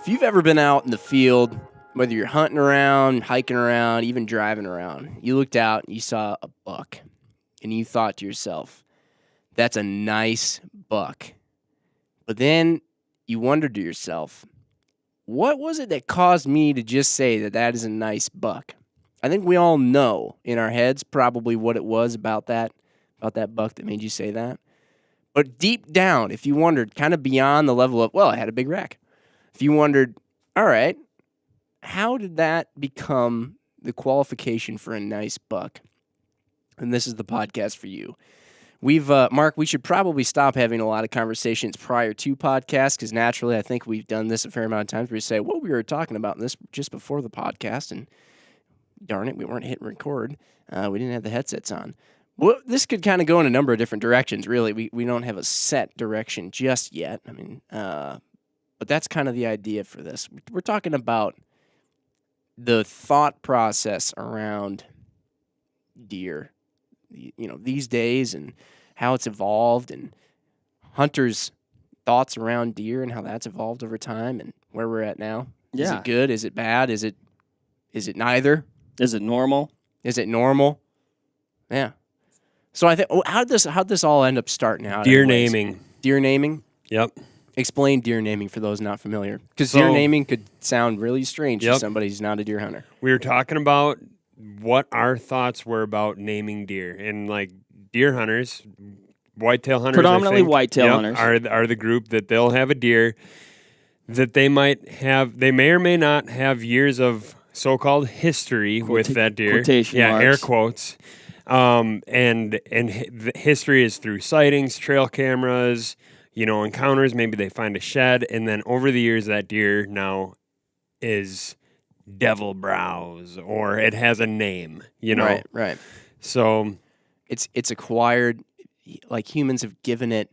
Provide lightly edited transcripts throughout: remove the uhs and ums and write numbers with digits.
If you've ever been out in the field, whether you're hunting around, hiking around, even driving around, you looked out and you saw a buck, and you thought to yourself, that's a nice buck. But then you wondered to yourself, what was it that caused me to just say that that is a nice buck? I think we all know in our heads probably what it was about that buck that made you say that. But deep down, if you wondered, kind of beyond the level of, well, I had a big rack. If you wondered, all right, how did that become the qualification for a nice buck? And this is the podcast for you. We've, Mark, we should probably stop having a lot of conversations prior to podcasts because naturally I think we've done this a fair amount of times where we say, well, we were talking about this just before the podcast and darn it, we weren't hitting record. We didn't have the headsets on. Well, this could kind of go in a number of different directions, really. We don't have a set direction just yet. I mean, but that's kind of the idea for this. We're talking about the thought process around deer, these days and how it's evolved and hunters' thoughts around deer and how that's evolved over time and where we're at now. Yeah. Is it good? Is it bad? Is it neither? Is it normal? Yeah. So I think, how'd this all end up starting out? Deer naming. Deer naming? Yep. Explain deer naming for those not familiar. Because deer naming could sound really strange to somebody who's not a deer hunter. We were talking about what our thoughts were about naming deer. And like deer hunters, whitetail hunters, predominantly whitetail hunters, are the group that they'll have a deer that they may or may not have years of so-called history with that deer. Quotation marks. Air quotes. And history is through sightings, trail cameras, encounters. Maybe they find a shed, and then over the years, that deer now is devil brows, or it has a name. Right. So it's acquired. Like humans have given it,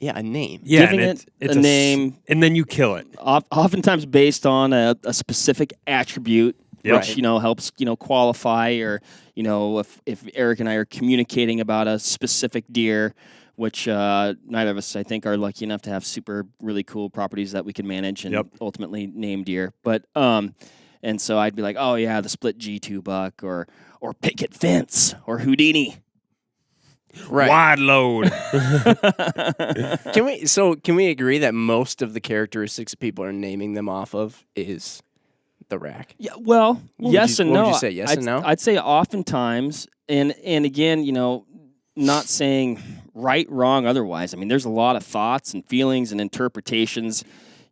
a name. Yeah, giving it a name, and then you kill it. Oftentimes based on a specific attribute. Yep. Which helps qualify, or if Eric and I are communicating about a specific deer, which neither of us I think are lucky enough to have really cool properties that we can manage and ultimately name deer. But and so I'd be like, oh yeah, the split G2 buck or picket fence or Houdini. Right. Wide load. Can we agree that most of the characteristics that people are naming them off of is the rack? Yeah, well, yes and no. What would you say, yes and no? I'd say oftentimes, and again, not saying right, wrong, otherwise. I mean, there's a lot of thoughts and feelings and interpretations,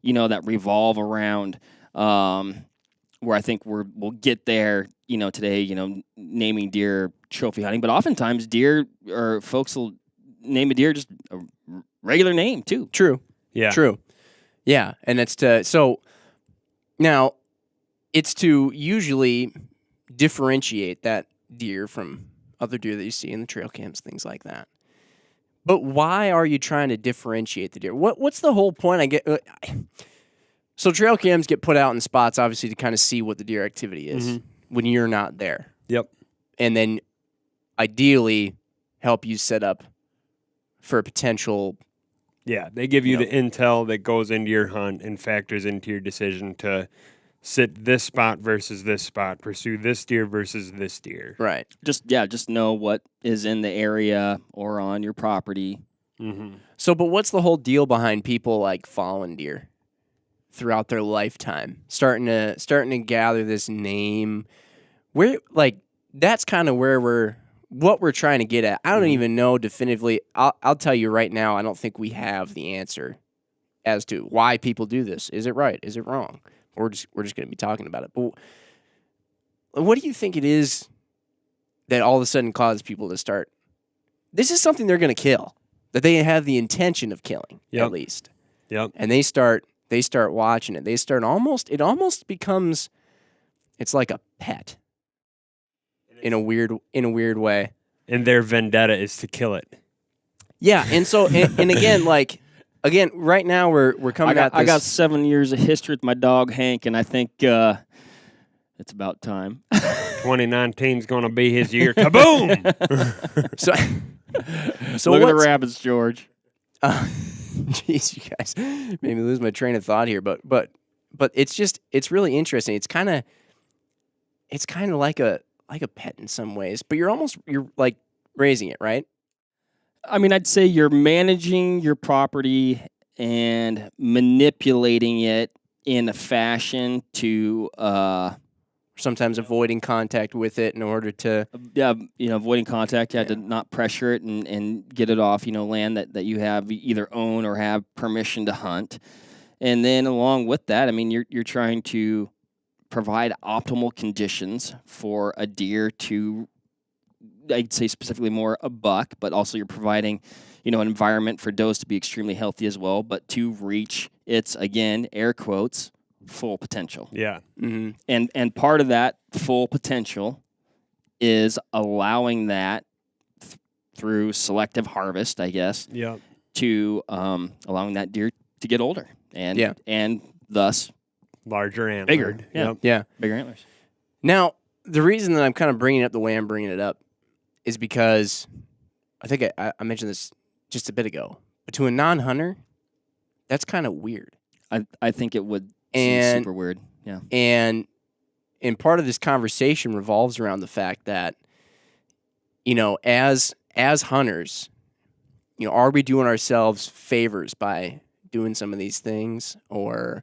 that revolve around where I think we'll get there, today, naming deer trophy hunting. But oftentimes deer, or folks will name a deer just a regular name too. True. Yeah. True. Yeah, and it's now it's to usually differentiate that deer from other deer that you see in the trail cams, things like that. But why are you trying to differentiate the deer? What's the whole point? So trail cams get put out in spots, obviously, to kind of see what the deer activity is when you're not there. Yep. And then ideally help you set up for a potential. Yeah, they give you the intel that goes into your hunt and factors into your decision to sit this spot versus this spot, pursue this deer versus this deer. Right. Just know what is in the area or on your property. Mm-hmm. So, but what's the whole deal behind people like following deer throughout their lifetime, starting to gather this name? That's kind of what we're trying to get at. I don't even know definitively. I'll tell you right now, I don't think we have the answer as to why people do this. Is it right? Is it wrong? We're just going to be talking about it. But what do you think it is that all of a sudden causes people to start? This is something they're going to kill, that they have the intention of killing, at least. Yep. And they start watching it. They start it almost becomes, it's like a pet in a weird way. And their vendetta is to kill it. Yeah, and so and again, right now we're coming at this. I got 7 years of history with my dog Hank, and I think it's about time. 2019's going to be his year. Kaboom! so look at the rabbits, George. Jeez, you guys made me lose my train of thought here. But but it's really interesting. It's kind of like a pet in some ways, but you're like raising it, right? I mean, I'd say you're managing your property and manipulating it in a fashion to Sometimes avoiding contact with it in order to avoiding contact. You have to not pressure it and get it off, land that you have either own or have permission to hunt. And then along with that, I mean, you're trying to provide optimal conditions for a deer to, I'd say specifically more a buck, but also you're providing, an environment for does to be extremely healthy as well, but to reach its, again, air quotes, full potential. Yeah. Mhm. And part of that full potential is allowing that through selective harvest, I guess, Yeah. to allowing that deer to get older and thus Larger antler. bigger. Yep. Yeah. Bigger antlers. Now, the reason that I'm kind of bringing it up the way I'm bringing it up is because I think I mentioned this just a bit ago. But to a non-hunter, that's kind of weird. I think it would seem super weird. Yeah. And part of this conversation revolves around the fact that, as hunters, are we doing ourselves favors by doing some of these things, or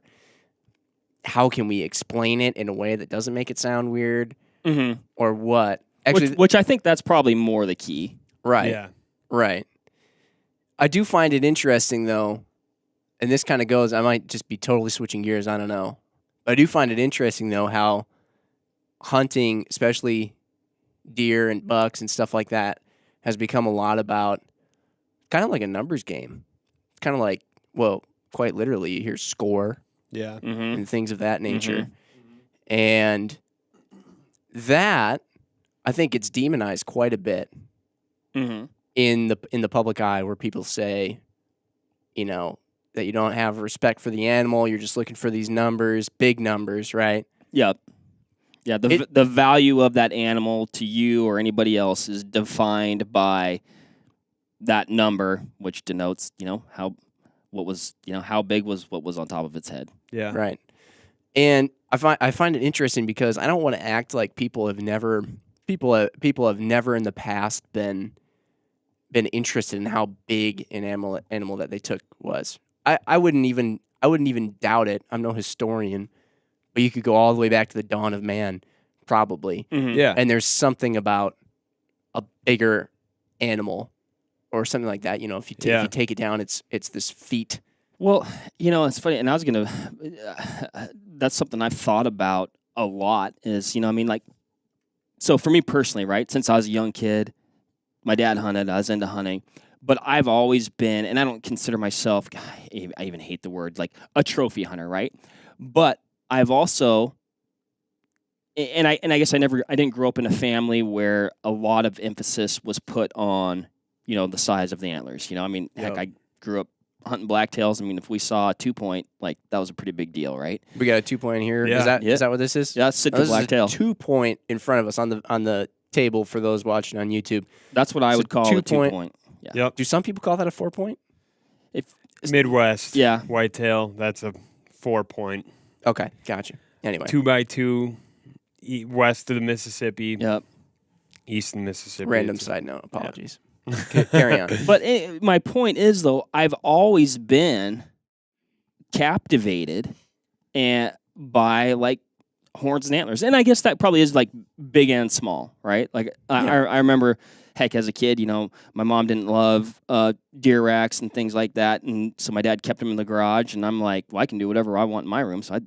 how can we explain it in a way that doesn't make it sound weird, or what? Actually, Which I think that's probably more the key. right, Yeah. right. I do find it interesting though, and this kind of goes. I might just be totally switching gears. I don't know, but I do find it interesting though how hunting, especially deer and bucks and stuff like that, has become a lot about kind of like a numbers game. It's kind of like, well, quite literally, you hear score Yeah. and things of that nature. And that, I think it's demonized quite a bit in the public eye, where people say, that you don't have respect for the animal, you're just looking for these numbers, big numbers, right? Yeah. Yeah, the value of that animal to you or anybody else is defined by that number, which denotes, how big was what was on top of its head. Yeah. Right. And I find it interesting because I don't want to act like people have never in the past been interested in how big an animal that they took was. I wouldn't even doubt it. I'm no historian, but you could go all the way back to the dawn of man, probably. Yeah. And there's something about a bigger animal or something like that. If you take it down, it's this feat. Well, it's funny, and I was gonna. That's something I've thought about a lot. Is so for me personally, right? Since I was a young kid, my dad hunted. I was into hunting, but I've always been, and I don't consider myself. I even hate the word like a trophy hunter, right? But I've also, and I guess I didn't grow up in a family where a lot of emphasis was put on, the size of the antlers. Heck, I grew up hunting blacktails. I mean, if we saw a 2-point, that was a pretty big deal, right? We got a 2-point here. Yeah. Is that what this is? Yeah, it's Sitka blacktail. 2-point in front of us on the table for those watching on YouTube. That's what I would call a 2-point. Yeah. Yep. Do some people call that a 4-point? Midwest. Yeah. Whitetail. That's a 4-point. Okay, gotcha. Anyway, 2x2, west of the Mississippi. Yep. East of the Mississippi. random side note. Apologies. Carry on. But my point is, though, I've always been captivated by horns and antlers, and I guess that probably is big and small, right? I remember, heck, as a kid, my mom didn't love deer racks and things like that, and so my dad kept them in the garage, and I'm like, well, I can do whatever I want in my room, so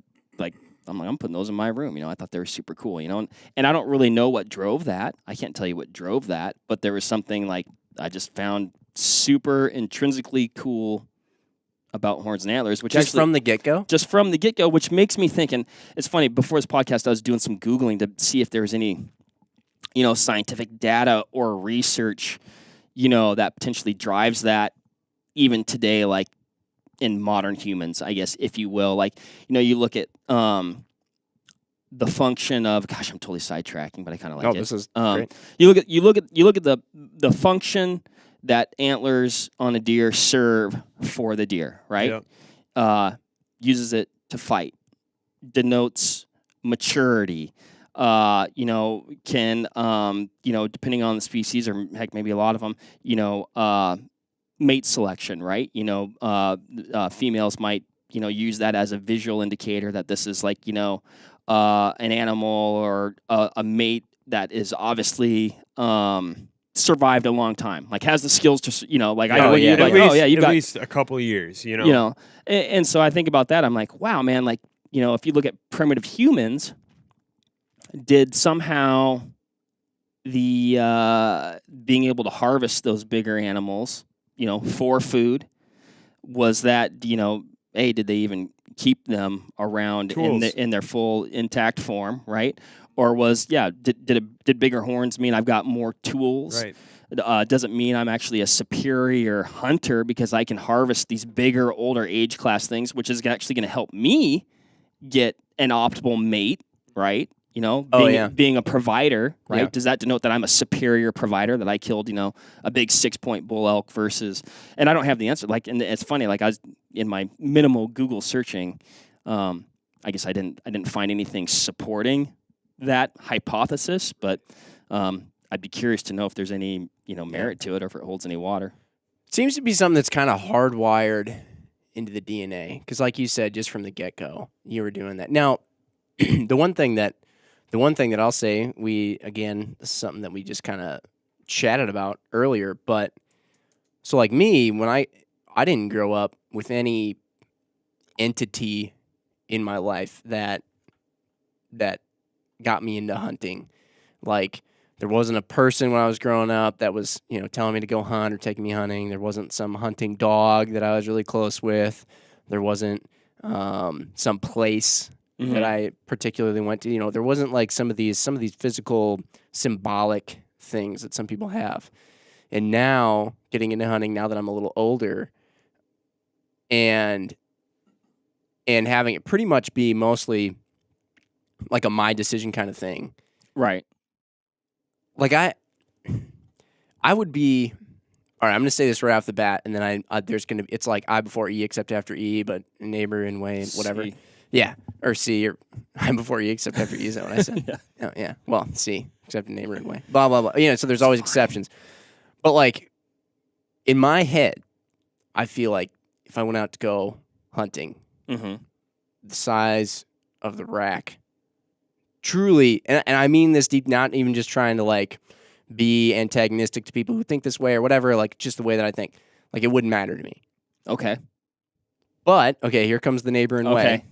I'm putting those in my room. I thought they were super cool, and I don't really know what drove that. I can't tell you what drove that, but there was something I just found super intrinsically cool about horns and antlers, which just from the get-go? Just from the get-go, which makes me think, and it's funny, before this podcast, I was doing some Googling to see if there was any, scientific data or research, that potentially drives that even today, in modern humans, I guess, if you will. You look at the function of, gosh, I'm totally sidetracking, but I kind of like it. This is great. You look at the function that antlers on a deer serve for the deer, right? Yep. Uses it to fight, denotes maturity. Can depending on the species, or heck, maybe a lot of them, mate selection, right? Females might use that as a visual indicator that this is like an animal or a mate that is obviously survived a long time, like has the skills to at least a couple of years, and so I think about that. I'm like, wow, man, like if you look at primitive humans, did somehow the being able to harvest those bigger animals, for food, was that did they even keep them around in their full intact form, right? Or did bigger horns mean I've got more tools? Right. Doesn't mean I'm actually a superior hunter because I can harvest these bigger, older age class things, which is actually going to help me get an optimal mate, right? Being a provider, right? Yeah. Does that denote that I'm a superior provider, that I killed, a big 6-point bull elk versus, and I don't have the answer. Like, and it's funny, like I was in my minimal Google searching, I guess I didn't find anything supporting that hypothesis, but I'd be curious to know if there's any, merit to it or if it holds any water. It seems to be something that's kind of hardwired into the DNA. Because like you said, just from the get-go, you were doing that. Now, the one thing that I'll say, this is something that we just kind of chatted about earlier, but so like me, when I didn't grow up with any entity in my life that got me into hunting. Like, there wasn't a person when I was growing up that was, telling me to go hunt or taking me hunting. There wasn't some hunting dog that I was really close with. There wasn't some place that I particularly went to. There wasn't like some of these physical, symbolic things that some people have. And now, getting into hunting, now that I'm a little older, and having it pretty much be mostly like a my decision kind of thing. Right. Like I would be, all right, I'm going to say this right off the bat, and then it's like I before E except after E, but neighbor in way and whatever. C. Yeah. Or C, or I before E except after E, is that what I said? Yeah. Oh, yeah. Well, C, except neighbor in way. Blah, blah, blah. So there's always exceptions. But like, in my head, I feel like if I went out to go hunting, the size of the rack, truly, and I mean this deep, not even just trying to like be antagonistic to people who think this way or whatever, like just the way that I think, like it wouldn't matter to me. Okay. But, okay, here comes the neighbor in way. Okay.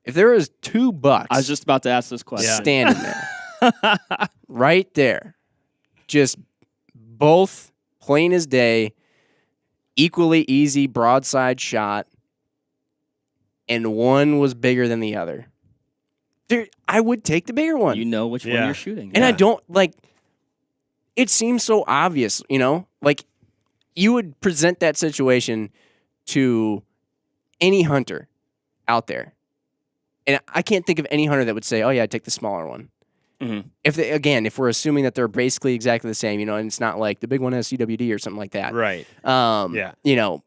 If there was 2 bucks I was just about to ask this question. standing there, right there, just both plain as day, equally easy broadside shot, and one was bigger than the other, dude, I would take the bigger one. You know which one you're shooting. And I don't, like, it seems so obvious, like, you would present that situation to any hunter out there. And I can't think of any hunter that would say, oh, yeah, I'd take the smaller one. Mm-hmm. If we're assuming that they're basically exactly the same, and it's not like the big one has CWD or something like that. Right.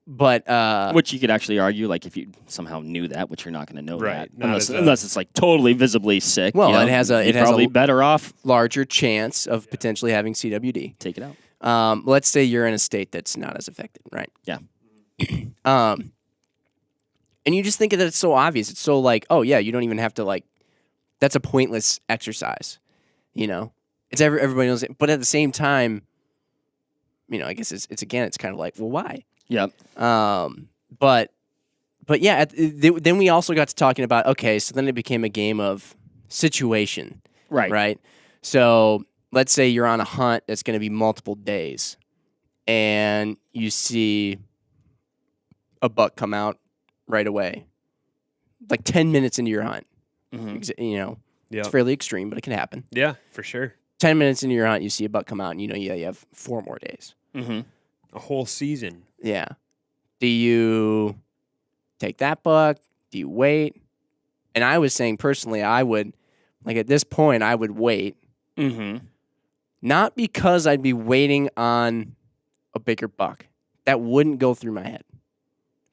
But which you could actually argue, like, if you somehow knew that, which you're not going to know Right. that unless it's like totally visibly sick. Well, it has probably better off larger chance of potentially having CWD. Take it out. Let's say you're in a state that's not as affected, right? Yeah. And you just think that it's so obvious. It's so like, oh yeah, you don't even have to like. That's a pointless exercise, It's everybody knows it, but at the same time, I guess it's kind of like, well, why? Yep. But yeah, then we also got to talking about, okay, so then it became a game of situation, Right. Right. So let's say you're on a hunt that's going to be multiple days, and you see a buck come out right away, like 10 minutes into your hunt. Mm-hmm. It's fairly extreme, but it can happen. Yeah, for sure. 10 minutes into your hunt, you see a buck come out, and you have 4 more days. Mm-hmm. A whole season. Yeah. Do you take that buck? Do you wait? And I was saying personally, I would, like at this point, I would wait. Mm-hmm. Not because I'd be waiting on a bigger buck. That wouldn't go through my head.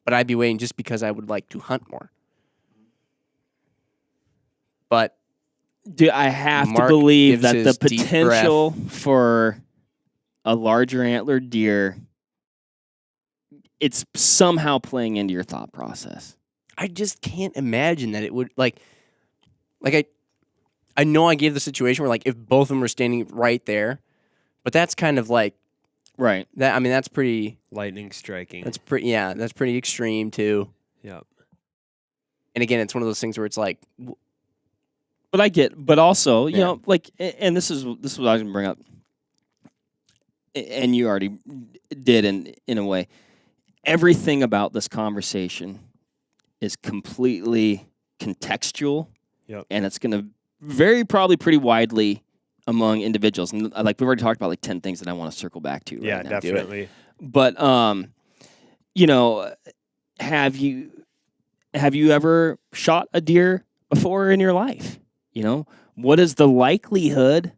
But I'd be waiting just because I would like to hunt more. But Do I have Mark to believe gives that the his deep potential for a larger antler deer, it's somehow playing into your thought process? I just can't imagine that it would like I know I gave the situation where like if both of them were standing right there, but that's kind of like Right. that. I mean, that's pretty. Lightning striking. That's pretty. Yeah, that's pretty extreme too. Yep. And again, it's one of those things where it's like, But also, you Yeah. know, like, and this is what I was going to bring up, and you already did in a way. Everything about this conversation is completely contextual, Yep. and it's going to vary probably pretty widely among individuals. And like we've already talked about, like 10 things that I want to circle back to. Yeah, right now. definitely. But you know, have you ever shot a deer before in your life? You know, what is the likelihood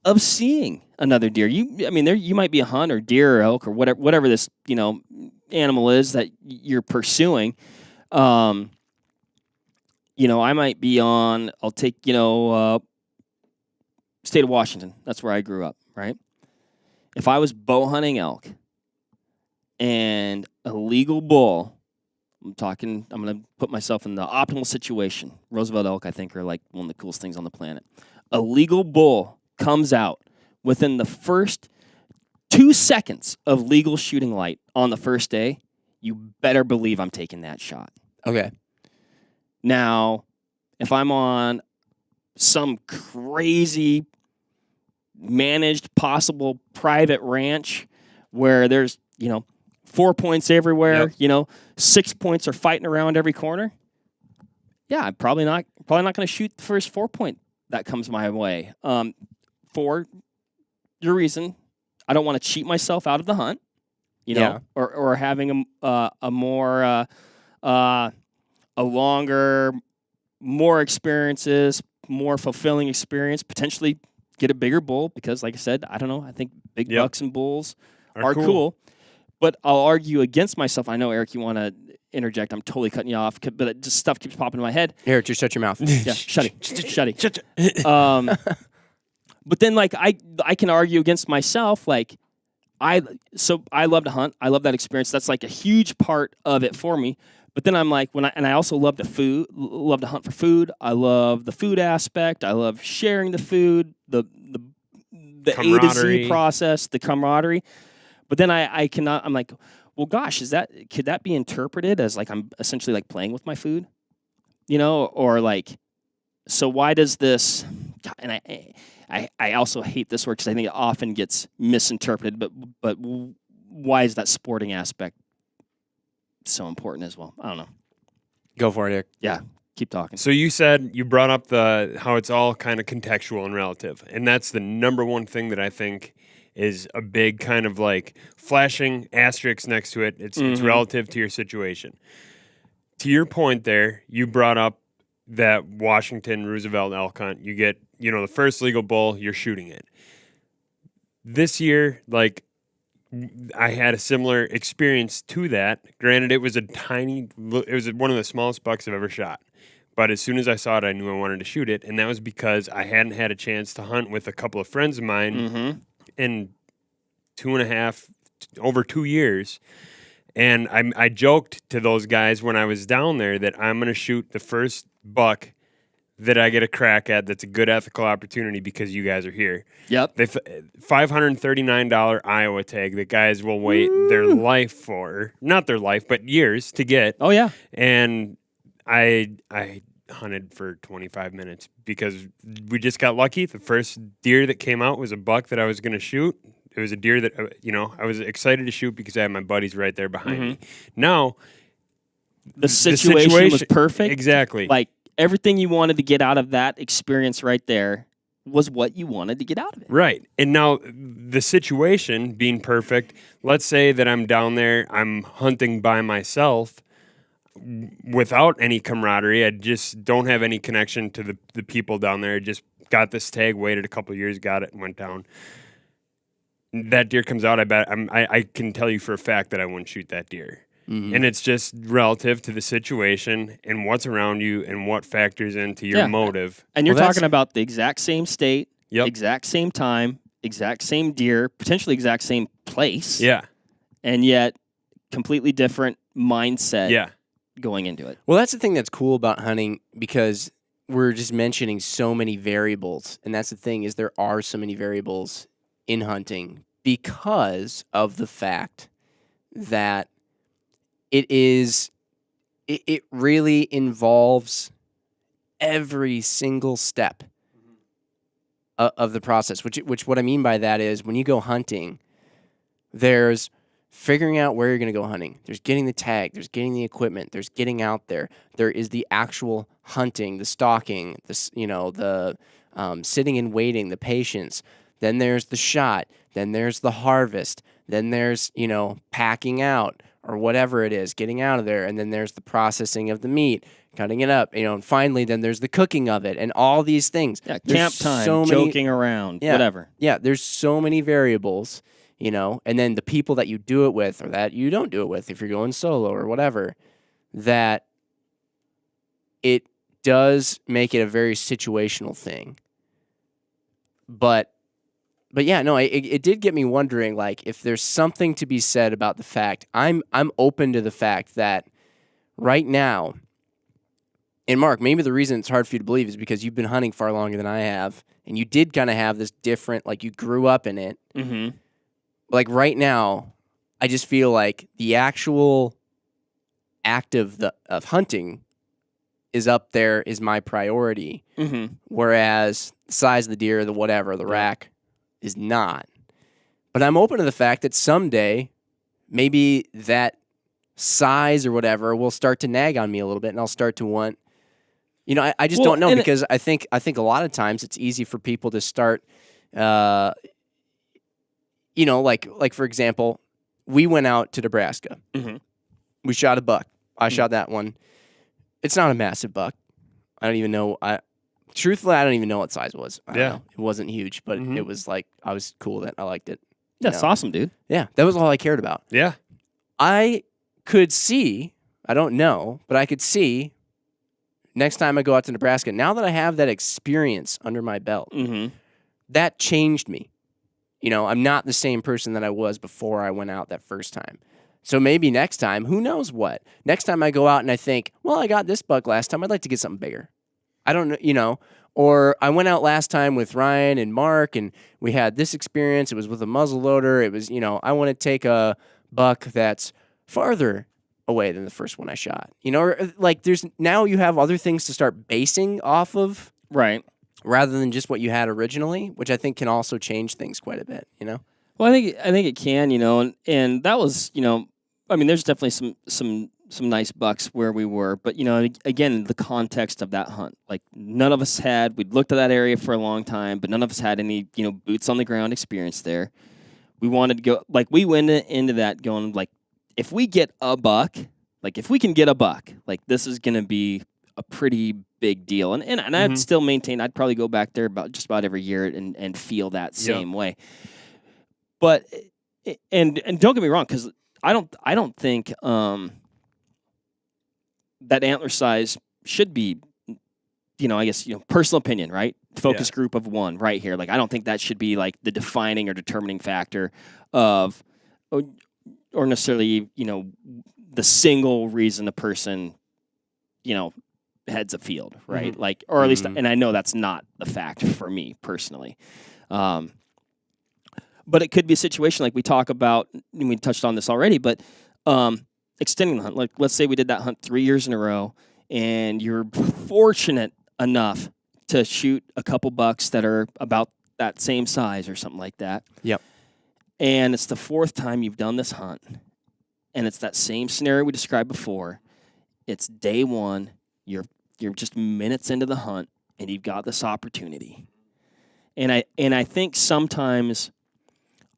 of seeing another deer? You might be a hunt or deer or elk or whatever this, you know, animal is that you're pursuing. You know, I might be on, I'll take, you know, state of Washington. That's where I grew up, right? If I was bow hunting elk and a legal bull, I'm going to put myself in the optimal situation. Roosevelt elk, I think, are like one of the coolest things on the planet. A legal bull comes out within the first 2 seconds of legal shooting light on the first day. You better believe I'm taking that shot. okay, Now, if I'm on some crazy managed possible private ranch where there's, you know, 4 points everywhere, Yep. you know, 6 points are fighting around every corner. Yeah, I'm probably not going to shoot the first 4 point that comes my way. For your reason, I don't want to cheat myself out of the hunt, you know, or having a more a longer, more experiences, more fulfilling experience, potentially get a bigger bull because, like I said, I don't know. I think big Yep. bucks and bulls are cool. But I'll argue against myself. I know, Eric, you want to interject. I'm totally cutting you off, but it just stuff keeps popping in my head. Eric, just shut your mouth. Yeah, shut it. But then, like, I can argue against myself. Like, I love to hunt. I love that experience. That's like a huge part of it for me. But then I'm like, I also love to hunt for food. I love the food aspect. I love sharing the food, the A to Z Camaraderie. process, the camaraderie. But then I'm like, well, gosh, could that be interpreted as like I'm essentially like playing with my food, you know, or like, so why does this? And I also hate this word because I think it often gets misinterpreted. But why is that sporting aspect so important as well? I don't know. Go for it, Eric. Yeah, keep talking. So you brought up how it's all kind of contextual and relative, and that's the number one thing that I think is a big kind of like flashing asterisk next to it. It's relative to your situation. To your point there, you brought up that Washington Roosevelt elk hunt. You get, you know, the first legal bull, you're shooting it. This year, like, I had a similar experience to that. Granted, it was one of the smallest bucks I've ever shot. But as soon as I saw it, I knew I wanted to shoot it. And that was because I hadn't had a chance to hunt with a couple of friends of mine in over 2 years. And I joked to those guys when I was down there that I'm going to shoot the first buck that I get a crack at that's a good ethical opportunity because you guys are here. Yep. $539 Iowa tag that guys will wait their life for. Not their life, but years to get. Oh, yeah. And I hunted for 25 minutes because we just got lucky. The first deer that came out was a buck that I was going to shoot. It was a deer that, I was excited to shoot because I had my buddies right there behind me. Now, the situation was perfect. Exactly. Like, everything you wanted to get out of that experience right there was what you wanted to get out of it. Right. And now the situation being perfect, let's say that I'm down there, I'm hunting by myself without any camaraderie. I just don't have any connection to the people down there. I just got this tag, waited a couple of years, got it, and went down. That deer comes out, I bet I can tell you for a fact that I wouldn't shoot that deer. Mhm. And it's just relative to the situation and what's around you and what factors into your Yeah. motive. And you're Well, that's- talking about the exact same state, Yep. exact same time, exact same deer, potentially exact same place, Yeah. and yet completely different mindset Yeah. going into it. Well, that's the thing that's cool about hunting because we're just mentioning so many variables. And that's the thing is there are so many variables in hunting because of the fact that it really involves every single step of the process, which what I mean by that is when you go hunting, there's figuring out where you're going to go hunting. There's getting the tag. There's getting the equipment. There's getting out there. There is the actual hunting, the stalking, the sitting and waiting, the patience. Then there's the shot. Then there's the harvest. Then there's packing out or whatever it is, getting out of there. And then there's the processing of the meat, cutting it up. And finally, then there's the cooking of it and all these things. Yeah, There's camp time, so many- joking around, Yeah. whatever. Yeah, there's so many variables, and then the people that you do it with or that you don't do it with if you're going solo or whatever, that it does make it a very situational thing. But yeah, no, it did get me wondering, like, if there's something to be said about the fact I'm open to the fact that right now, and Mark, maybe the reason it's hard for you to believe is because you've been hunting far longer than I have, and you did kind of have this different, like, you grew up in it. Mm-hmm. Like right now, I just feel like the actual act of hunting is up there, is my priority. Mm-hmm. Whereas the size of the deer, the whatever, the rack is not. But I'm open to the fact that someday maybe that size or whatever will start to nag on me a little bit and I'll start to want, I just don't know because I think a lot of times it's easy for people to start, like for example, we went out to Nebraska. Mm-hmm. We shot a buck. I shot that one. It's not a massive buck. I don't even know. Truthfully, I don't even know what size it was. I don't know. It wasn't huge, but it was like, I was cool that I liked it. That's awesome, dude. Yeah, that was all I cared about. Yeah. I could see, I don't know, but I could see next time I go out to Nebraska, now that I have that experience under my belt, Mm-hmm. that changed me. I'm not the same person that I was before I went out that first time. So maybe next time, who knows what? Next time I go out and I think, well, I got this buck last time. I'd like to get something bigger. I don't know, or I went out last time with Ryan and Mark and we had this experience. It was with a muzzle loader. It was, I want to take a buck that's farther away than the first one I shot. Or like now you have other things to start basing off of. Right. Rather than just what you had originally, which I think can also change things quite a bit, Well, I think it can, and that was, there's definitely some nice bucks where we were, but again, the context of that hunt, like none of us we'd looked at that area for a long time, but none of us had any, boots on the ground experience there. We wanted to go, like we went into that going like, if we get a buck, like if we can get a buck, like this is going to be a pretty big deal. And I'd still maintain, I'd probably go back there about every year and feel that same way. But, and don't get me wrong, because I don't think that antler size should be, I guess, personal opinion, right? Focus group of one right here. Like, I don't think that should be like the defining or determining factor of, or necessarily, the single reason a person, heads a field, right? Mm-hmm. Like, or at least, and I know that's not the fact for me personally. But it could be a situation like we talk about, and we touched on this already, but extending the hunt. Like, let's say we did that hunt 3 years in a row, and you're fortunate enough to shoot a couple bucks that are about that same size or something like that. Yep. And it's the fourth time you've done this hunt, and it's that same scenario we described before. It's day one. You're just minutes into the hunt, and you've got this opportunity. And I think sometimes,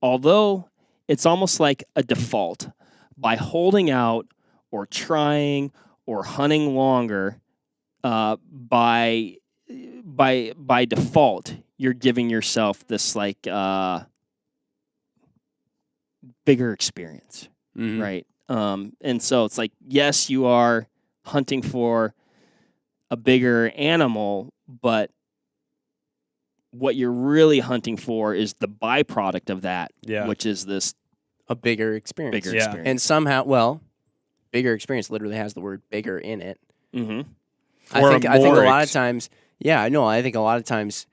although it's almost like a default, by holding out or trying or hunting longer, by default, you're giving yourself this like bigger experience, right? And so it's like, yes, you are hunting for a bigger animal, but what you're really hunting for is the byproduct of that, which is this a bigger experience. bigger experience. And somehow, well, bigger experience literally has the word bigger in it. Mm-hmm. I think a lot of times, I think a lot of times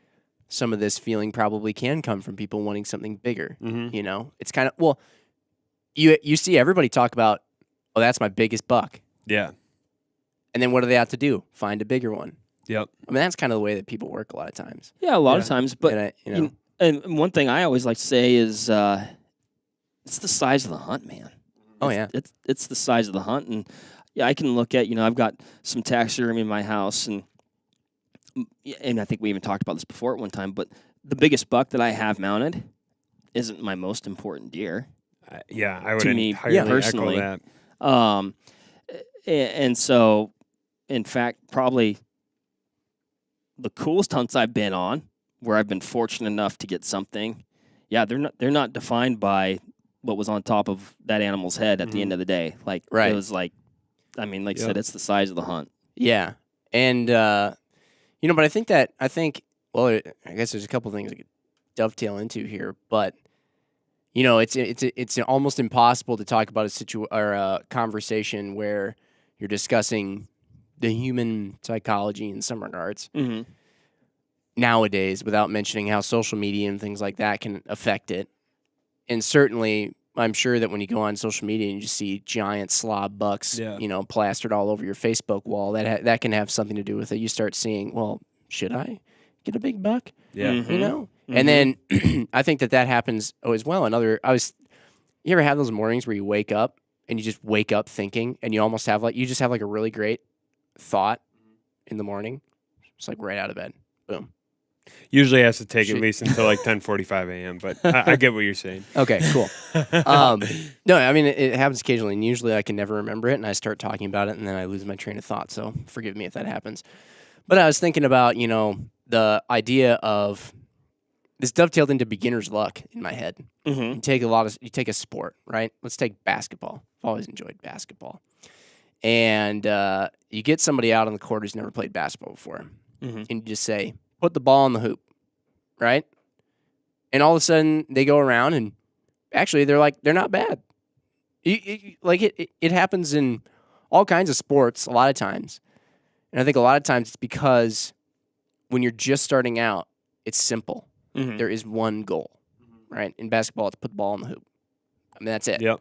some of this feeling probably can come from people wanting something bigger. Mm-hmm. You know, it's kind of, well, you see everybody talk about, oh, that's my biggest buck. Yeah. And then what do they have to do? Find a bigger one. Yep. I mean, that's kind of the way that people work a lot of times. Yeah, a lot of times. But And and one thing I always like to say is it's the size of the hunt, man. Oh, yeah. It's the size of the hunt. And yeah, I can look at, I've got some taxidermy in my house, and I think we even talked about this before at one time, but the biggest buck that I have mounted isn't my most important deer. I would to me entirely personally. echo that. And so, in fact, probably the coolest hunts I've been on, where I've been fortunate enough to get something, they're not defined by what was on top of that animal's head at the end of the day. Like, it was like, I said, it's the size of the hunt. Yeah. And, but I think, well, I guess there's a couple things I could dovetail into here, but, it's almost impossible to talk about a conversation where you're discussing the human psychology in some regards nowadays without mentioning how social media and things like that can affect it. And certainly, I'm sure that when you go on social media and you just see giant slob bucks, plastered all over your Facebook wall, that can have something to do with it. You start seeing, well, should I get a big buck? Yeah. And then I think that happens as well. You ever have those mornings where you wake up and you just wake up thinking, and you almost have like a really great thought in the morning, just like right out of bed, boom. Usually has to take at least until like 10:45 a.m., but I get what you're saying. Okay, cool. No, I mean, it happens occasionally, and usually I can never remember it, and I start talking about it, and then I lose my train of thought, so forgive me if that happens. But I was thinking about, the idea of this dovetailed into beginner's luck in my head. Mm-hmm. You take a sport, right? Let's take basketball. I've always enjoyed basketball. And you get somebody out on the court who's never played basketball before, and you just say, put the ball in the hoop, right? And all of a sudden, they go around, and actually, they're not bad. It happens in all kinds of sports a lot of times. And I think a lot of times it's because when you're just starting out, it's simple. Mm-hmm. There is one goal, right? In basketball, it's put the ball in the hoop. I mean, that's it. Yep.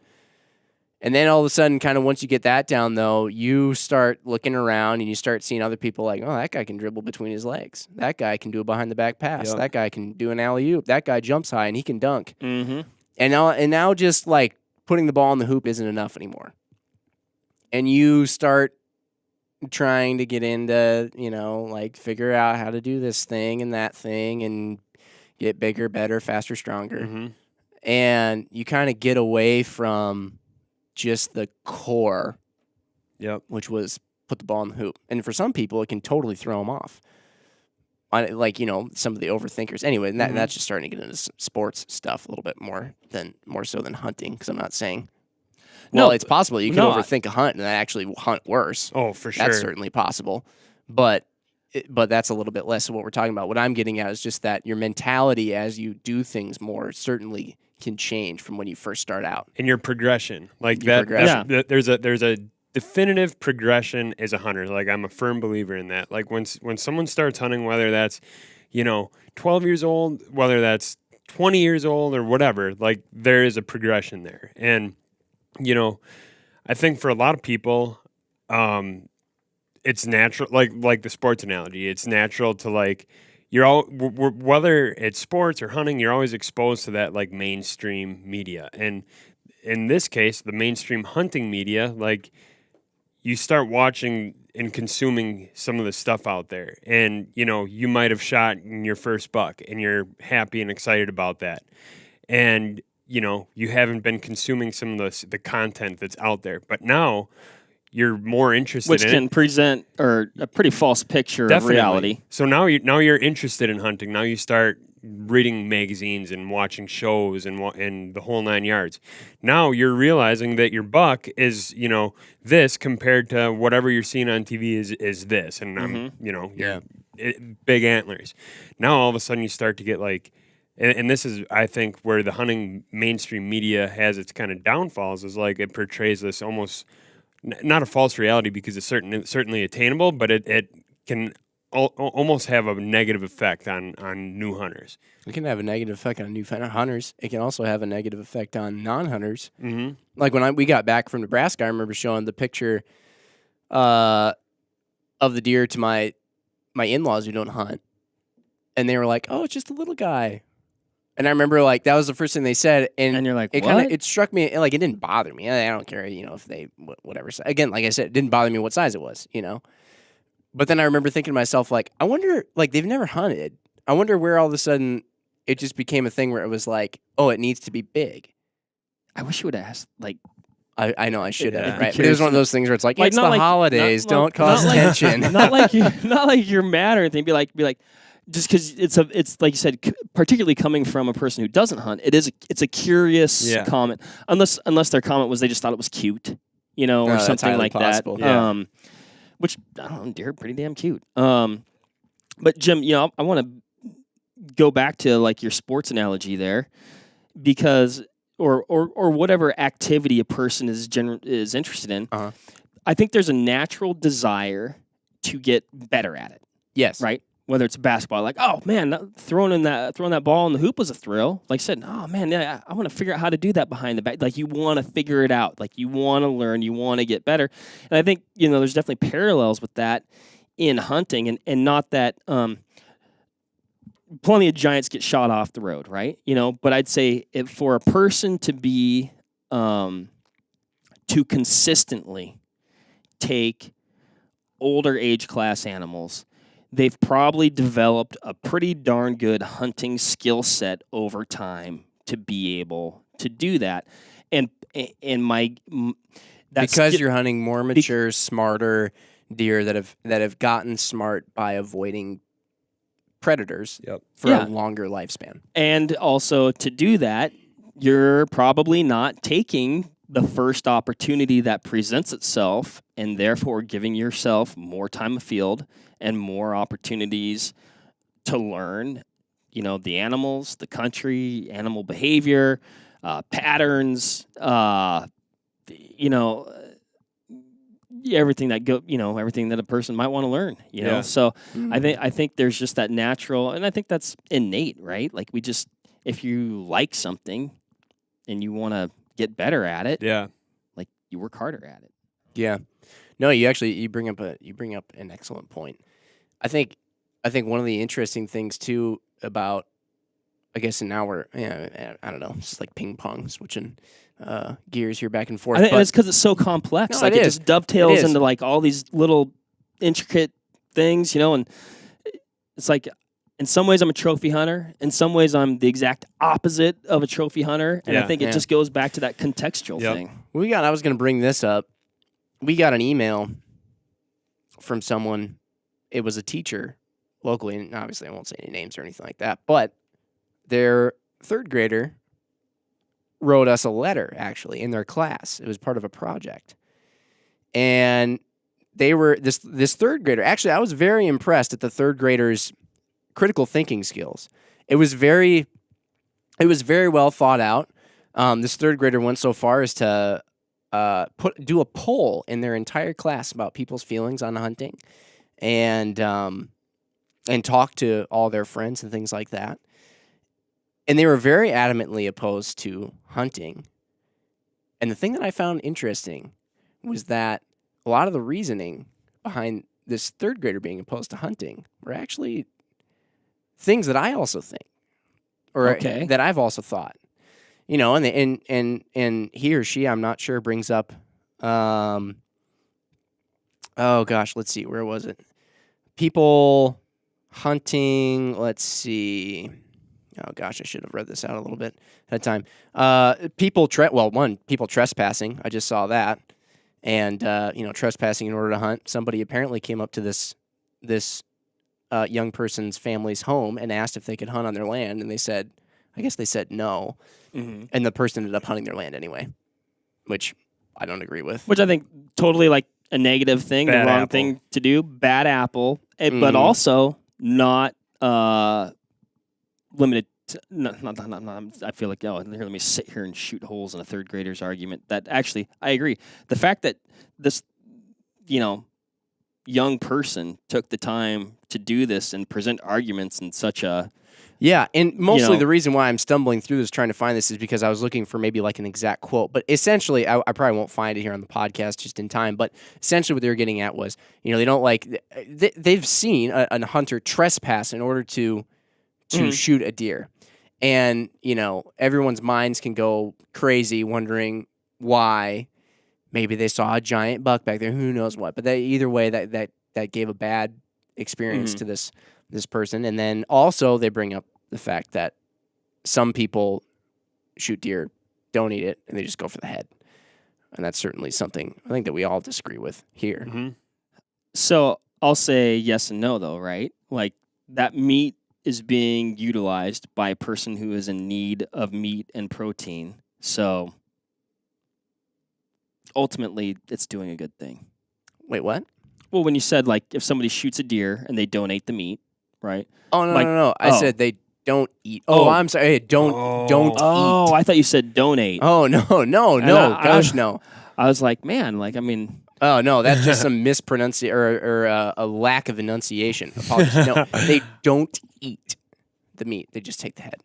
And then all of a sudden, kind of once you get that down, though, you start looking around and you start seeing other people like, oh, that guy can dribble between his legs. That guy can do a behind-the-back pass. Yep. That guy can do an alley-oop. That guy jumps high and he can dunk. Mm-hmm. And now just like putting the ball in the hoop isn't enough anymore. And you start trying to get into, figure out how to do this thing and that thing and get bigger, better, faster, stronger. Mm-hmm. And you kind of get away from just the core, which was put the ball in the hoop. And for some people, it can totally throw them off. Some of the overthinkers. Anyway, and that's just starting to get into sports stuff a little bit more so than hunting, because I'm not saying... Well, it's possible you can overthink a hunt and actually hunt worse. Oh, for sure. That's certainly possible. But that's a little bit less of what we're talking about. What I'm getting at is just that your mentality as you do things more certainly can change from when you first start out. And your progression. Like Your that. progression. There's a definitive progression as a hunter. Like, I'm a firm believer in that. Like, when someone starts hunting, whether that's, 12 years old, whether that's 20 years old or whatever, like, there is a progression there. And I think for a lot of people, it's natural, like the sports analogy. It's natural to whether it's sports or hunting, you're always exposed to that like mainstream media. And in this case, the mainstream hunting media, like, you start watching and consuming some of the stuff out there, and you might have shot in your first buck, and you're happy and excited about that, and you haven't been consuming some of the content that's out there, but now you're more interested which in can it. present a pretty false picture of reality. So now you're interested in hunting. Now you start reading magazines and watching shows and the whole 9 yards. Now you're realizing that your buck is, this compared to whatever you're seeing on TV is this, and big antlers. Now all of a sudden you start to get like, and this is, I think, where the hunting mainstream media has its kind of downfalls, is like it portrays this almost not a false reality, because it's certainly attainable, but it can almost have a negative effect on new hunters. It can have a negative effect on new hunters. It can also have a negative effect on non-hunters. Mm-hmm. Like when we got back from Nebraska, I remember showing the picture of the deer to my in-laws who don't hunt, and they were like, "Oh, it's just a little guy." And I remember like that was the first thing they said, and you're like, "What?" It struck me like it didn't bother me. I don't care, if they whatever. Again, like I said, it didn't bother me what size it was, But then I remember thinking to myself, like, I wonder, like, they've never hunted. I wonder where all of a sudden it just became a thing where it was like, oh, it needs to be big. I wish you would have asked, like... I know I should have, Yeah. right? But it was one of those things where it's like it's not the like- holidays, don't cause not tension. not like you're mad or anything. Be like, just because it's like you said, particularly coming from a person who doesn't hunt, it's a curious comment. Unless their comment was they just thought it was cute, or that's something highly like possible. that. Yeah. Which I don't know, deer are pretty damn cute. But Jim, I want to go back to like your sports analogy there, because or whatever activity a person is interested in. Uh-huh. I think there's a natural desire to get better at it. Yes. Right? Whether it's basketball, like, oh man, throwing that ball in the hoop was a thrill. Like I said, oh man, yeah, I want to figure out how to do that behind the back. Like you want to figure it out. Like you want to learn. You want to get better. And I think there's definitely parallels with that in hunting, and not that plenty of giants get shot off the road, right? But I'd say for a person to be to consistently take older age class animals, they've probably developed a pretty darn good hunting skill set over time to be able to do that. And because you're hunting more mature, smarter deer that have gotten smart by avoiding predators for a longer lifespan. And also to do that, you're probably not taking the first opportunity that presents itself, and therefore giving yourself more time afield and more opportunities to learn, the animals, the country, animal behavior, patterns, everything everything that a person might want to learn, So I think there's just that natural, and I think that's innate, right? Like if you like something and you want to get better at it, like you work harder at it. Yeah. No, you bring up an excellent point. I think one of the interesting things too about, I guess, and now we're I don't know, it's like ping pong, switching gears here back and forth. I think it's because it's so complex. No, like it just dovetails into like all these little intricate things, and it's like in some ways I'm a trophy hunter. In some ways I'm the exact opposite of a trophy hunter, and I think it just goes back to that contextual thing. I was going to bring this up. We got an email from someone. It was a teacher locally, and obviously I won't say any names or anything like that, but their third grader wrote us a letter, actually, in their class. It was part of a project. And they were, this third grader, actually, I was very impressed at the third grader's critical thinking skills. It was very well thought out. This third grader went so far as to do a poll in their entire class about people's feelings on hunting, and talk to all their friends and things like that. And they were very adamantly opposed to hunting. And the thing that I found interesting was that a lot of the reasoning behind this third grader being opposed to hunting were actually things that I also think, or that I've also thought. And he or she, I'm not sure, brings up, oh gosh, let's see, where was it? People hunting, let's see. Oh gosh, I should have read this out a little bit at a time. People trespassing. I just saw that, and trespassing in order to hunt. Somebody apparently came up to this young person's family's home and asked if they could hunt on their land, and I guess they said no, and the person ended up hunting their land anyway, which I don't agree with. Which I think totally like a negative thing, Bad the wrong apple. thing to do, bad apple, but also not limited. Not, I feel like, here, let me sit here and shoot holes in a third grader's argument. That actually, I agree. The fact that this, young person took the time to do this and present arguments in such a Yeah, and mostly the reason why I'm stumbling through this trying to find this is because I was looking for maybe like an exact quote. But essentially, I probably won't find it here on the podcast just in time. But essentially what they were getting at was, they don't like, they've seen a hunter trespass in order to shoot a deer. And, everyone's minds can go crazy wondering why. Maybe they saw a giant buck back there. Who knows what? But either way, that gave a bad experience to this person. And then also they bring up the fact that some people shoot deer, don't eat it, and they just go for the head. And that's certainly something I think that we all disagree with here. Mm-hmm. So I'll say yes and no, though, right? Like that meat is being utilized by a person who is in need of meat and protein. So ultimately, it's doing a good thing. Wait, what? Well, when you said, like, if somebody shoots a deer and they donate the meat, right? Oh, no, Like- no. I said they don't eat. Oh, I'm sorry. Hey, don't Oh, eat. I thought you said donate. Oh, no. Gosh, no. I was like, man, like, I mean... Oh, no, that's just some mispronunciation or a lack of enunciation. Apologies. No, they don't eat the meat. They just take the head.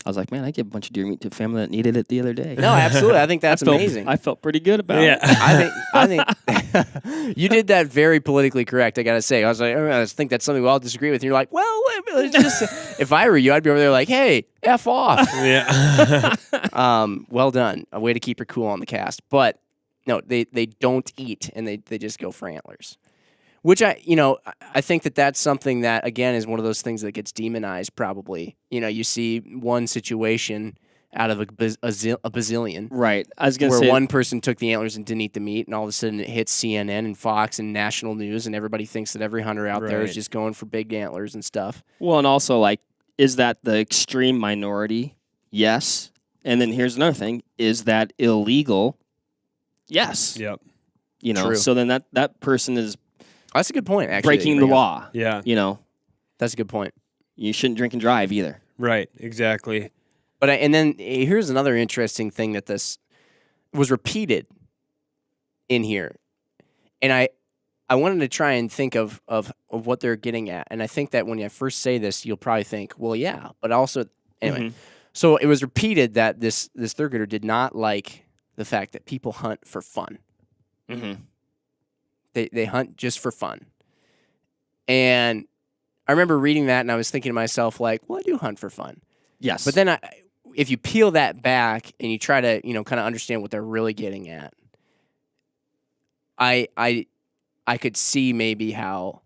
I was like, man, I gave a bunch of deer meat to a family that needed it the other day. No, absolutely. I think that's amazing. I felt pretty good about it. I think you did that very politically correct. I gotta say, I was like, I think that's something we all disagree with. And you're like, well, it's just if I were you, I'd be over there like, hey, F off. Yeah. Well done. A way to keep your cool on the cast. But no, they don't eat and they just go for antlers. Which I think that's something that, again, is one of those things that gets demonized probably. You see one situation out of a bazillion. Right. I was going to where say... one person took the antlers and didn't eat the meat, and all of a sudden it hits CNN and Fox and national news, and everybody thinks that every hunter out there is Right. just going for big antlers and stuff. Well, and also, like, is that the extreme minority? Yes. And then here's another thing. Is that illegal? Yes. Yep. True. So then that person is That's a good point, actually. that breaking you the bring up. law. Yeah. That's a good point. You shouldn't drink and drive either. Right. Exactly. But and then here's another interesting thing that this was repeated in here, and I wanted to try and think of what they're getting at, and I think that when I first say this, you'll probably think, well, yeah, but also anyway. So it was repeated that this third grader did not like the fact that people hunt for fun. Mm-hmm. They hunt just for fun, and I remember reading that, and I was thinking to myself, like, well, I do hunt for fun. Yes. But then if you peel that back and you try to, kind of understand what they're really getting at, I could see maybe how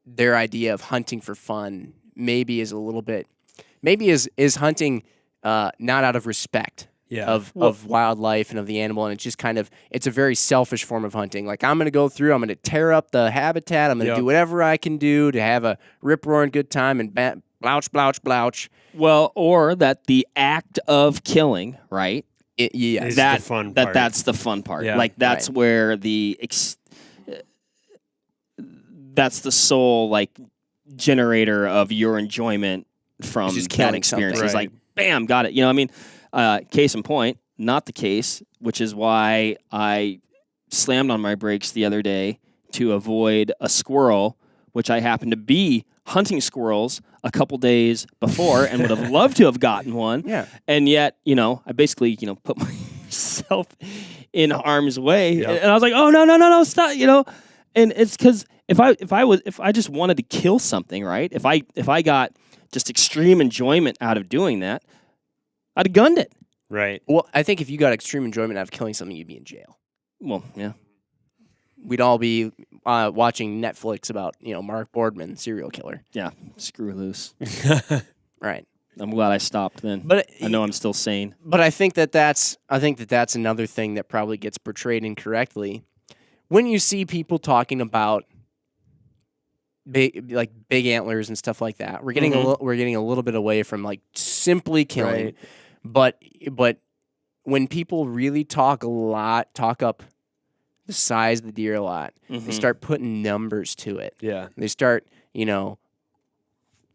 their idea of hunting for fun maybe is a little bit, is hunting not out of respect Yeah. of wildlife and of the animal, and it's just kind of, it's a very selfish form of hunting. Like, I'm going to go through, I'm going to tear up the habitat, I'm going to do whatever I can do to have a rip-roaring good time and blouch, blouch, blouch. Well, or that the act of killing, right? Is that the fun part. That's the fun part. Yeah. Like that's Right. where that's the sole like generator of your enjoyment from just that killing experience. something. It's Right. like, bam, got it. Case in point, not the case, which is why I slammed on my brakes the other day to avoid a squirrel, which I happened to be hunting squirrels a couple days before and would have loved to have gotten one. Yeah. And yet, I basically, put myself in harm's way. Yep. And I was like, oh, no, stop, And it's because if I just wanted to kill something, right? If I got just extreme enjoyment out of doing that, I'd have gunned it. Right. Well, I think if you got extreme enjoyment out of killing something, you'd be in jail. Well, yeah. We'd all be watching Netflix about, Mark Boardman, serial killer. Yeah, screw loose. Right. I'm glad I stopped then. But I know I'm still sane. But I think that's another thing that probably gets portrayed incorrectly when you see people talking about big antlers and stuff like that. We're getting we're getting a little bit away from like simply killing, but when people really talk up the size of the deer a lot, they start putting numbers to it. Yeah, they start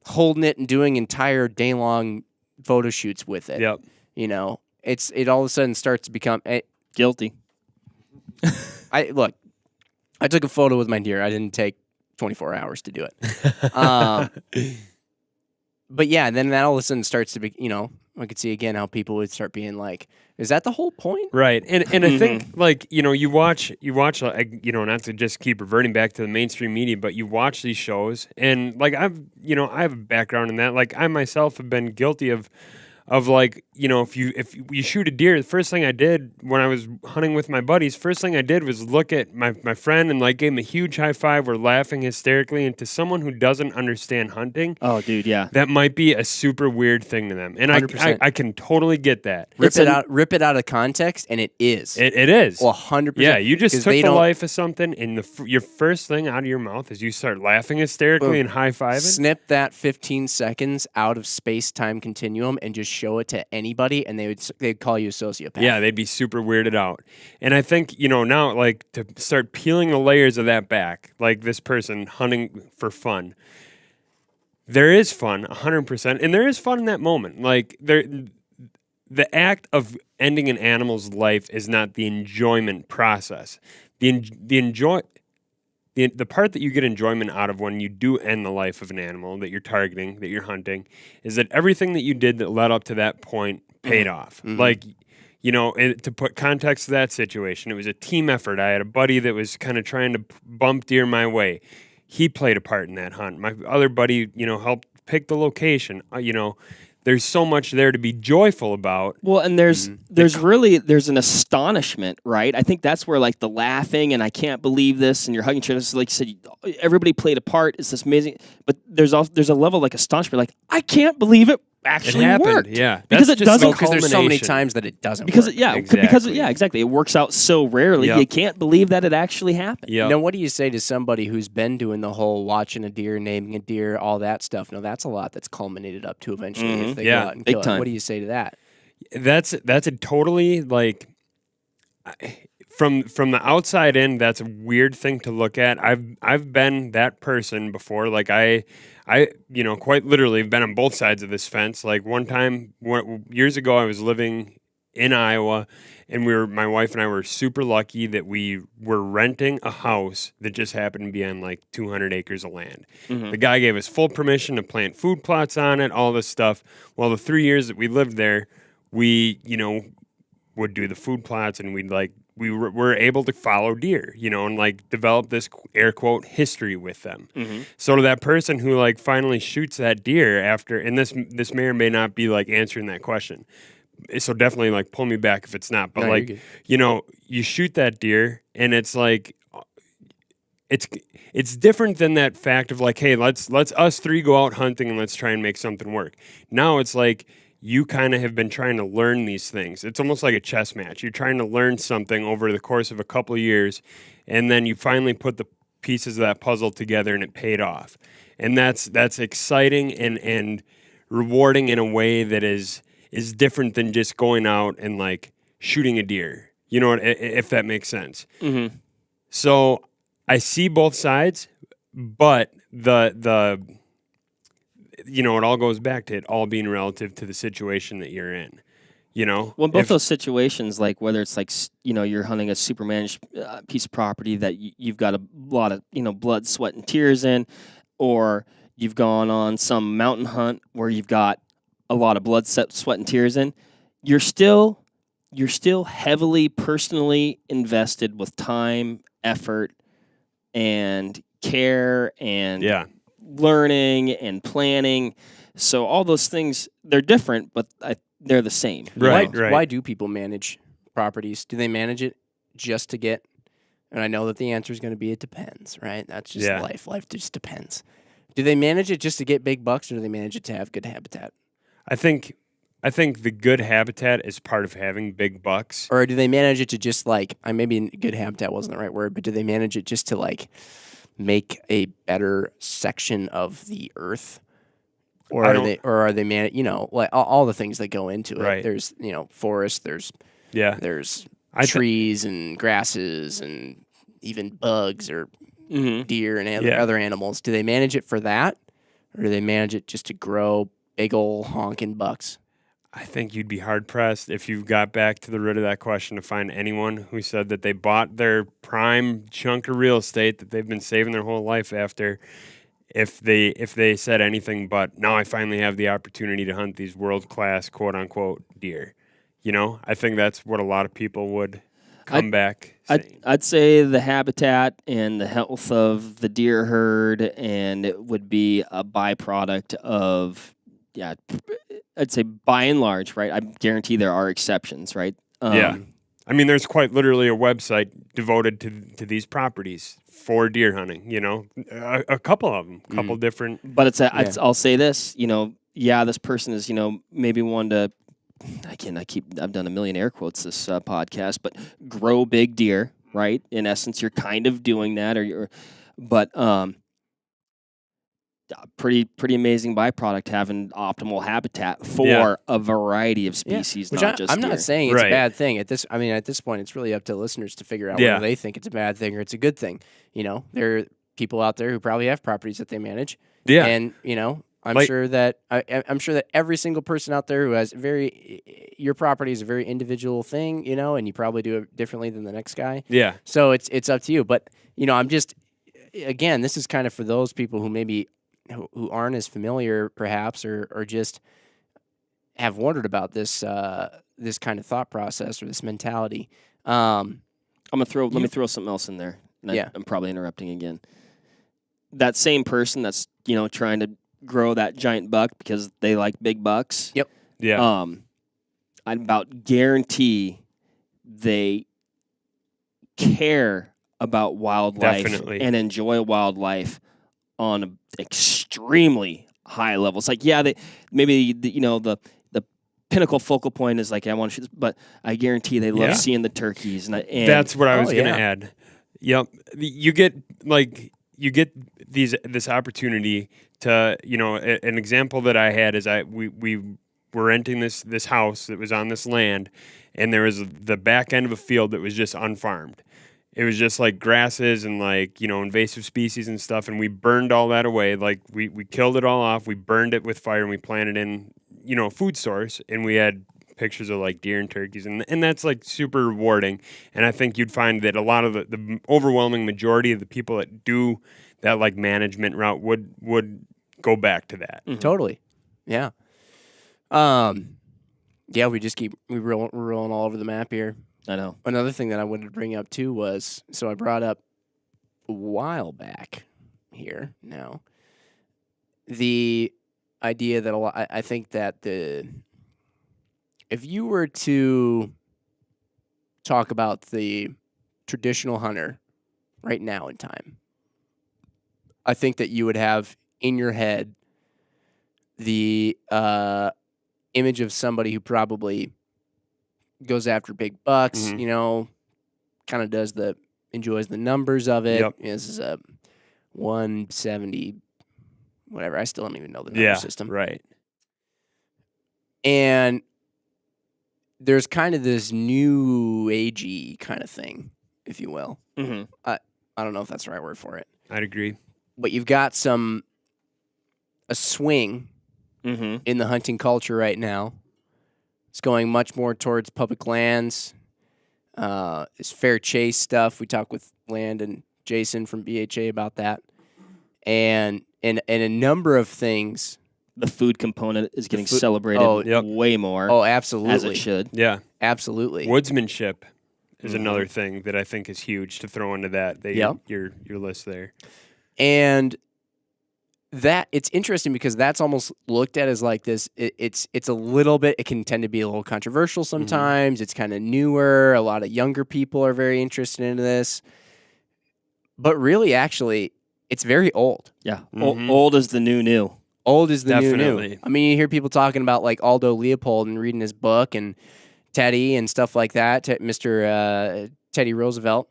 holding it and doing entire day long photo shoots with it. Yep. It all of a sudden starts to become guilty. I took a photo with my deer. I didn't take 24 hours to do it. But yeah, then that all of a sudden starts to be, I could see again how people would start being like, is that the whole point? Right. And I think like, you watch, not to just keep reverting back to the mainstream media, but you watch these shows and like I have a background in that. Like I myself have been guilty of like, if you shoot a deer, the first thing I did when I was hunting with my buddies, first thing I did was look at my friend and like gave him a huge high five. We're laughing hysterically. And to someone who doesn't understand hunting, oh, dude, yeah, that might be a super weird thing to them. And I can totally get that. Rip it out of context, and it is. It is. Well, 100%. Yeah, you just took the life of something, and your first thing out of your mouth is you start laughing hysterically and high fiving. Snip that 15 seconds out of space-time continuum and just show it to anybody, and they'd call you a sociopath. Yeah, they'd be super weirded out. And I think, now, like, to start peeling the layers of that back, like this person hunting for fun, there is fun, 100%, and there is fun in that moment. Like, the act of ending an animal's life is not the enjoyment process. The part that you get enjoyment out of when you do end the life of an animal that you're targeting, that you're hunting, is that everything that you did that led up to that point paid off. Like, to put context to that situation, it was a team effort. I had a buddy that was kind of trying to bump deer my way. He played a part in that hunt. My other buddy, helped pick the location. There's so much there to be joyful about. Well, and there's an astonishment, right? I think that's where like the laughing and I can't believe this and you're hugging each other. Like you said, everybody played a part. It's this amazing, but there's a level of like astonishment, like I can't believe it actually worked. Yeah, because it doesn't. Because there's so many times that it doesn't. Because work. Exactly. It works out so rarely. Yep. You can't believe that it actually happened. Yep. Now, what do you say to somebody who's been doing the whole watching a deer, naming a deer, all that stuff? No, that's a lot that's culminated up to eventually if they go out and kill it. What do you say to that? That's a totally like from the outside in. That's a weird thing to look at. I've been that person before. Like I quite literally have been on both sides of this fence. Like one time, years ago, I was living in Iowa, and my wife and I were super lucky that we were renting a house that just happened to be on like 200 acres of land. The guy gave us full permission to plant food plots on it, all this stuff. Well, the 3 years that we lived there, we, would do the food plots, and we were able to follow deer, and like develop this air quote history with them. So to that person who like finally shoots that deer after, and this may or may not be like answering that question. So definitely like pull me back if it's not, but like, you shoot that deer and it's like, it's different than that fact of like, hey, let's us three go out hunting and let's try and make something work. Now it's like, you kind of have been trying to learn these things. It's almost like a chess match. You're trying to learn something over the course of a couple of years, and then you finally put the pieces of that puzzle together, and it paid off. And that's exciting and rewarding in a way that is different than just going out and like shooting a deer. If that makes sense. So I see both sides, but it all goes back to it all being relative to the situation that you're in, Well, in both those situations, like whether it's like, you're hunting a super managed piece of property that you've got a lot of, blood, sweat, and tears in, or you've gone on some mountain hunt where you've got a lot of blood, sweat, and tears in, you're still heavily personally invested with time, effort, and care, and learning and planning. So all those things, they're different, but they're the same. Right. Why do people manage properties? Do they manage it just to get, and I know that the answer is going to be it depends, right? That's just life. Life just depends. Do they manage it just to get big bucks, or do they manage it to have good habitat? I think the good habitat is part of having big bucks. Or do they manage it to just like, maybe good habitat wasn't the right word, but do they manage it just to like make a better section of the earth? Or I are don't- they, or are they like all the things that go into it? Right. There's, forests, there's Yeah. trees and grasses and even bugs or deer and Yeah. other animals. Do they manage it for that? Or do they manage it just to grow big old honking bucks? I think you'd be hard pressed if you got back to the root of that question to find anyone who said that they bought their prime chunk of real estate that they've been saving their whole life after. If they said anything but, now I finally have the opportunity to hunt these world-class quote-unquote deer. I think that's what a lot of people would come back saying. I'd say the habitat and the health of the deer herd, and it would be a byproduct of, I'd say by and large, right? I guarantee there are exceptions, right? Yeah. I mean, there's quite literally a website devoted to these properties for deer hunting, a couple of them, a couple different. But I'll say this, this person is, maybe one to, I've done a million air quotes this podcast, but grow big deer, right? In essence, you're kind of doing that, but pretty amazing byproduct having optimal habitat for a variety of species, Which not just I'm deer. not saying it's a Right. bad thing. At this point, it's really up to listeners to figure out whether they think it's a bad thing or it's a good thing. There are people out there who probably have properties that they manage. Yeah. And, I'm sure that every single person out there who has your property is a very individual thing, and you probably do it differently than the next guy. Yeah. So it's up to you. But, I'm just, again, this is kind of for those people who maybe who aren't as familiar perhaps or just have wondered about this this kind of thought process or this mentality. Let me throw something else in there. And I'm probably interrupting again. That same person that's, trying to grow that giant buck because they like big bucks. Yep. Yeah. I'd about guarantee they care about wildlife Definitely. and enjoy wildlife on an extremely high level. It's like, the pinnacle focal point is like, I want to shoot this, but I guarantee they love seeing the turkeys. And that's what I was going to add. Yep. You get this opportunity to, an example that I had is we were renting this house that was on this land, and there was the back end of a field that was just unfarmed. It was just like grasses and invasive species and stuff, and we burned all that away. Like we killed it all off. We burned it with fire, and we planted in a food source, and we had pictures of like deer and turkeys, and that's like super rewarding. And I think you'd find that a lot of the overwhelming majority of the people that do that like management route would go back to that. Mm-hmm. Totally. Yeah. Yeah, we're rolling all over the map here. I know. Another thing that I wanted to bring up too was, so I brought up a while back here now, the idea that I think that if you were to talk about the traditional hunter right now in time, I think that you would have in your head the image of somebody who probably goes after big bucks, Mhm. kind of enjoys the numbers of it. Yep. This is a 170, whatever. I still don't even know the number system. Right. And there's kind of this new agey kind of thing, if you will. Mm-hmm. I don't know if that's the right word for it. I'd agree. But you've got a swing in the hunting culture right now. It's going much more towards public lands. It's fair chase stuff. We talked with Land and Jason from BHA about that. And a number of things. The food component is getting celebrated way more. Oh, absolutely. As it should. Yeah. Absolutely. Woodsmanship is another thing that I think is huge to throw into that. Your list there. And that it's interesting because that's almost looked at as like this. It's a little bit. It can tend to be a little controversial sometimes. It's kind of newer. A lot of younger people are very interested in this, but really, actually, it's very old. Yeah, old is the new. Old is the Definitely. new. I mean, you hear people talking about like Aldo Leopold and reading his book and Teddy and stuff like that. Mr. Teddy Roosevelt,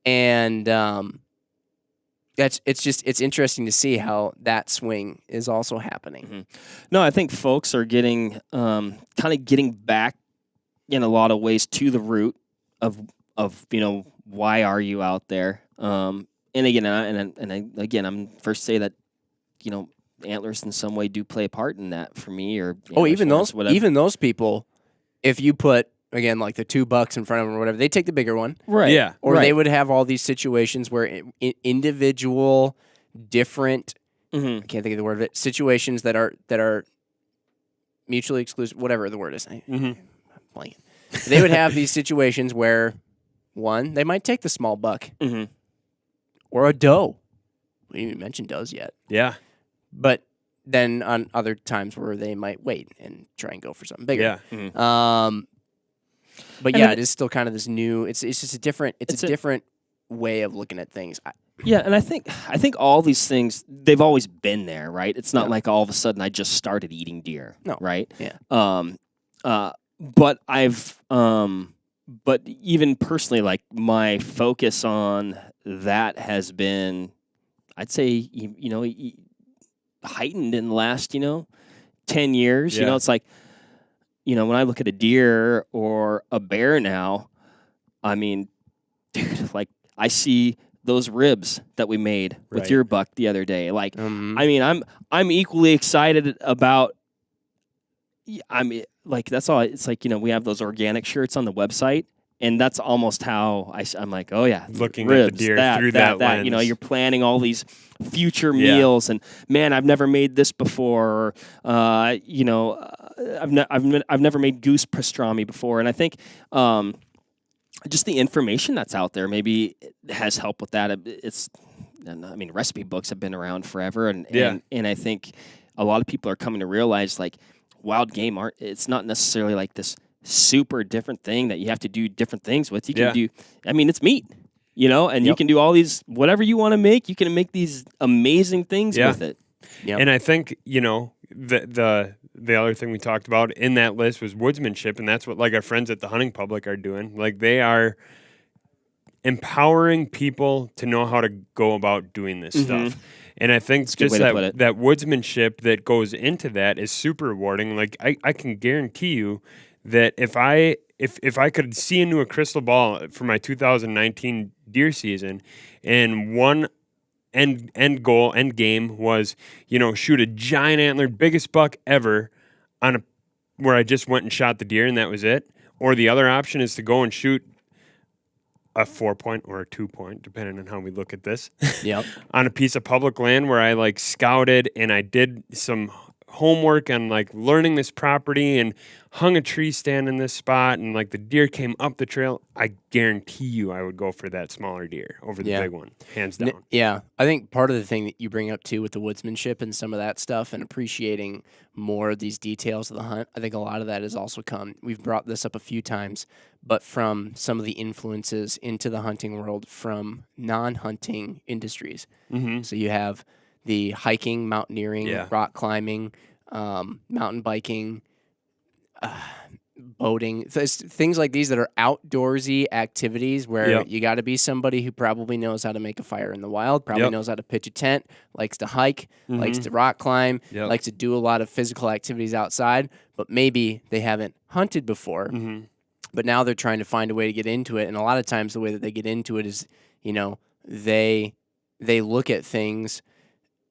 and it's interesting to see how that swing is also happening. Mm-hmm. No, I think folks are getting kind of getting back in a lot of ways to the root of why are you out there? And again, again, I'm first say that antlers in some way do play a part in that for me. Or even those people, if you put again like the $2 in front of them or whatever, they take the bigger one, right? Yeah, or they would have all these situations where individual different. Mm-hmm. I can't think of the word of it. Situations that are mutually exclusive, whatever the word is. Mm-hmm. Blank. They would have these situations where one, they might take the small buck Mm-hmm. or a doe. We didn't even mention does yet. Yeah. But then on other times where they might wait and try and go for something bigger. Yeah. Mm-hmm. But yeah, it is still kind of this new. It's just a different. It's a different way of looking at things. Yeah, and I think all these things they've always been there, right? It's not like all of a sudden I just started eating deer, No. right? Yeah. But but even personally, like my focus on that has been, I'd say, heightened in the last 10 years. Yeah. It's like, when I look at a deer or a bear now, I mean, dude, like I see those ribs that we made with your buck the other day. Like, I mean, I'm equally excited about. I mean, like that's all. It's like we have those organic shirts on the website, and that's almost how I'm like, oh yeah, looking ribs, at the deer through that lens. You're planning all these future meals, and man, I've never made this before. Or, I've never made goose pastrami before, and I think just the information that's out there maybe has helped with that. Recipe books have been around forever, and I think a lot of people are coming to realize like wild game it's not necessarily like this super different thing that you have to do different things with. You can do, it's meat, and you can do all these, whatever you want to make, you can make these amazing things with it. Yep. And I think, the other thing we talked about in that list was woodsmanship, and that's what like our friends at the hunting public are doing. Like they are empowering people to know how to go about doing this stuff. And I think just that woodsmanship that goes into that is super rewarding. Like I can guarantee you that if I could see into a crystal ball for my 2019 deer season, and one end game was shoot a giant antlered biggest buck ever where I just went and shot the deer and that was it, or the other option is to go and shoot a 4-point or a 2-point, depending on how we look at this. Yep. On a piece of public land where I like scouted and I did some homework on like learning this property and hung a tree stand in this spot and like the deer came up the trail, I guarantee you I would go for that smaller deer over the big one, hands down. Yeah. I think part of the thing that you bring up too with the woodsmanship and some of that stuff and appreciating more of these details of the hunt, I think a lot of that has also come, we've brought this up a few times, but from some of the influences into the hunting world from non-hunting industries. Mm-hmm. So you have the hiking, mountaineering, rock climbing, mountain biking, boating, things like these that are outdoorsy activities where you got to be somebody who probably knows how to make a fire in the wild, probably knows how to pitch a tent, likes to hike, likes to rock climb, likes to do a lot of physical activities outside, but maybe they haven't hunted before. Mm-hmm. But now they're trying to find a way to get into it, and a lot of times the way that they get into it is, they look at things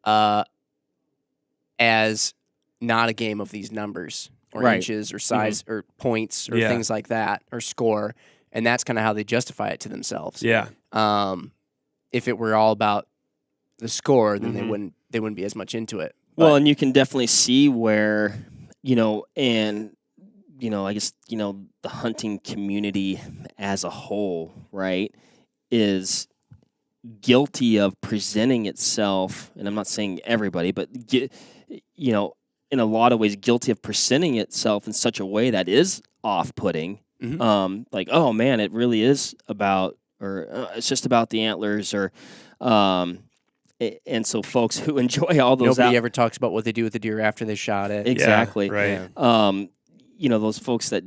as not a game of these numbers or inches or size or points or things like that or score, and that's kind of how they justify it to themselves. Yeah. If it were all about the score, then they wouldn't be as much into it. Well, and you can definitely see where I guess the hunting community as a whole, right, is guilty of presenting itself, and I'm not saying everybody, but in a lot of ways guilty of presenting itself in such a way that is off-putting. Mm-hmm. Like, oh man, it really is about, or it's just about the antlers, or and so folks who enjoy all those, nobody ever talks about what they do with the deer after they shot it. Exactly. Yeah, right. Those folks that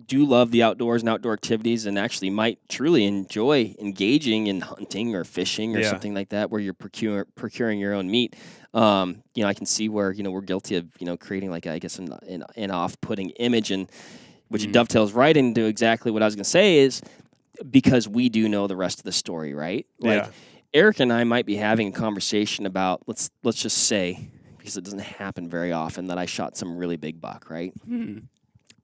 do love the outdoors and outdoor activities and actually might truly enjoy engaging in hunting or fishing or something like that where you're procuring your own meat, I can see where, we're guilty of, creating like, I guess, an off-putting image, and which dovetails right into exactly what I was going to say is because we do know the rest of the story, right? Like Eric and I might be having a conversation about, let's just say, because it doesn't happen very often, that I shot some really big buck, right?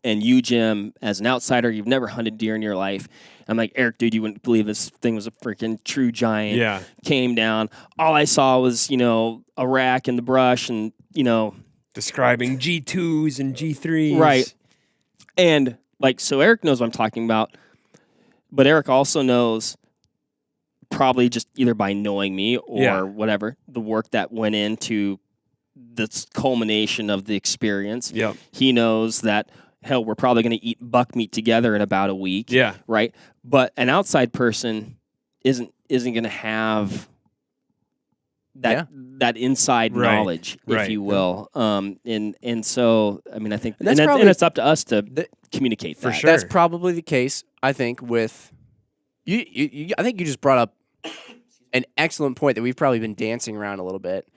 And you, Jim, as an outsider, you've never hunted deer in your life. I'm like, Eric, dude, you wouldn't believe this thing was a freaking true giant. Yeah. Came down. All I saw was, a rack in the brush and, describing G2s and G3s. Right. And, so Eric knows what I'm talking about. But Eric also knows, probably just either by knowing me or whatever, the work that went into the culmination of the experience. Yep. He knows that, hell, we're probably going to eat buck meat together in about a week. Yeah. Right? But an outside person isn't going to have that inside knowledge, if you will. And so, I mean, I think and it's up to us to communicate that. For sure. That's probably the case, I think, with you. I think you just brought up an excellent point that we've probably been dancing around a little bit.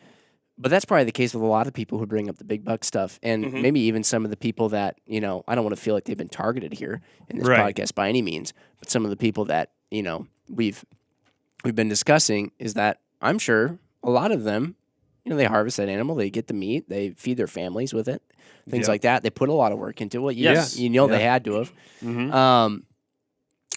But that's probably the case with a lot of people who bring up the big buck stuff, and maybe even some of the people that, I don't want to feel like they've been targeted here in this podcast by any means, but some of the people that, we've been discussing is that I'm sure a lot of them, they harvest that animal, they get the meat, they feed their families with it, things like that. They put a lot of work into it. They had to have.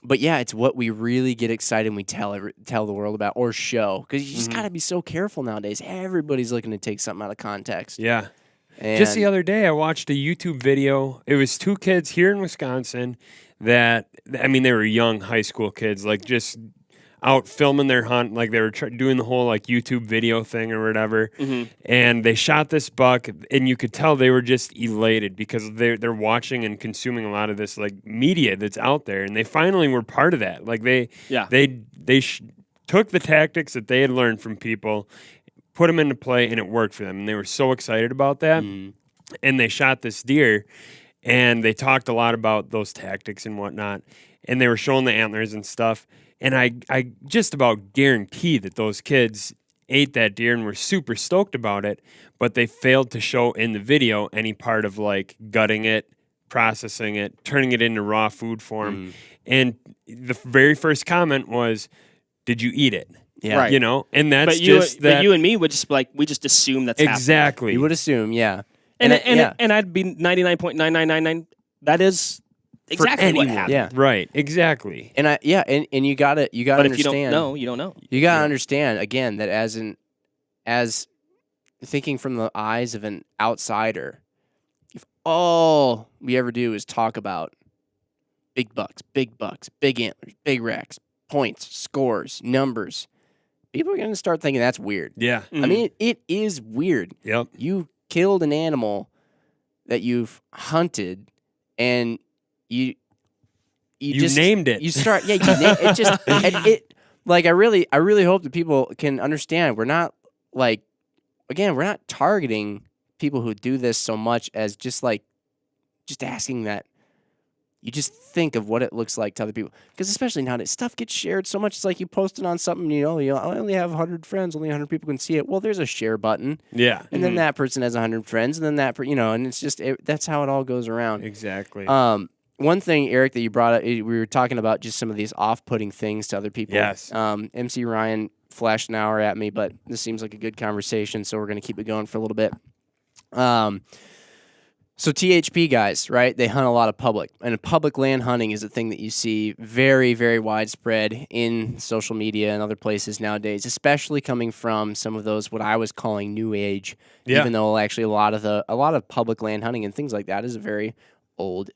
But yeah, it's what we really get excited and we tell the world about or show, because you just got to be so careful nowadays. Everybody's looking to take something out of context. Yeah. And just the other day, I watched a YouTube video. It was 2 kids here in Wisconsin that, they were young high school kids, like just out filming their hunt, like they were doing the whole like YouTube video thing or whatever. And they shot this buck, and you could tell they were just elated because they're watching and consuming a lot of this like media that's out there, and they finally were part of that. Like they took the tactics that they had learned from people, put them into play, and it worked for them. And they were so excited about that. And they shot this deer, and they talked a lot about those tactics and whatnot. And they were showing the antlers and stuff. And I just about guarantee that those kids ate that deer and were super stoked about it, but they failed to show in the video any part of like gutting it, processing it, turning it into raw food form. And the very first comment was, "Did you eat it?" Yeah. Right. And that's but you and me would just we just assume that's exactly. happening. You would assume, yeah. And I'd be 99.9999. That is exactly what happened. Yeah. Right. Exactly. And and you gotta But understand. if you don't know, you don't know. You gotta understand again that as thinking from the eyes of an outsider, if all we ever do is talk about big bucks, big antlers, big racks, points, scores, numbers, people are gonna start thinking that's weird. Yeah. I mean, it is weird. Yep. You killed an animal that you've hunted, and you just named it. You start, you name it. Just it. Like I really hope that people can understand. We're not we're not targeting people who do this so much as just asking that you just think of what it looks like to other people. Because especially nowadays, stuff gets shared so much. It's like you posted on something, I only have 100 friends, only 100 people can see it. Well, there's a share button. Yeah. And then that person has 100 friends, and then and it's just, that's how it all goes around. Exactly. One thing, Eric, that you brought up, we were talking about just some of these off-putting things to other people. Yes. MC Ryan flashed an hour at me, but this seems like a good conversation, so we're going to keep it going for a little bit. So THP guys, right? They hunt a lot of public, and public land hunting is a thing that you see very, very widespread in social media and other places nowadays, especially coming from some of those what I was calling new age. Even though actually a lot of public land hunting and things like that is a very old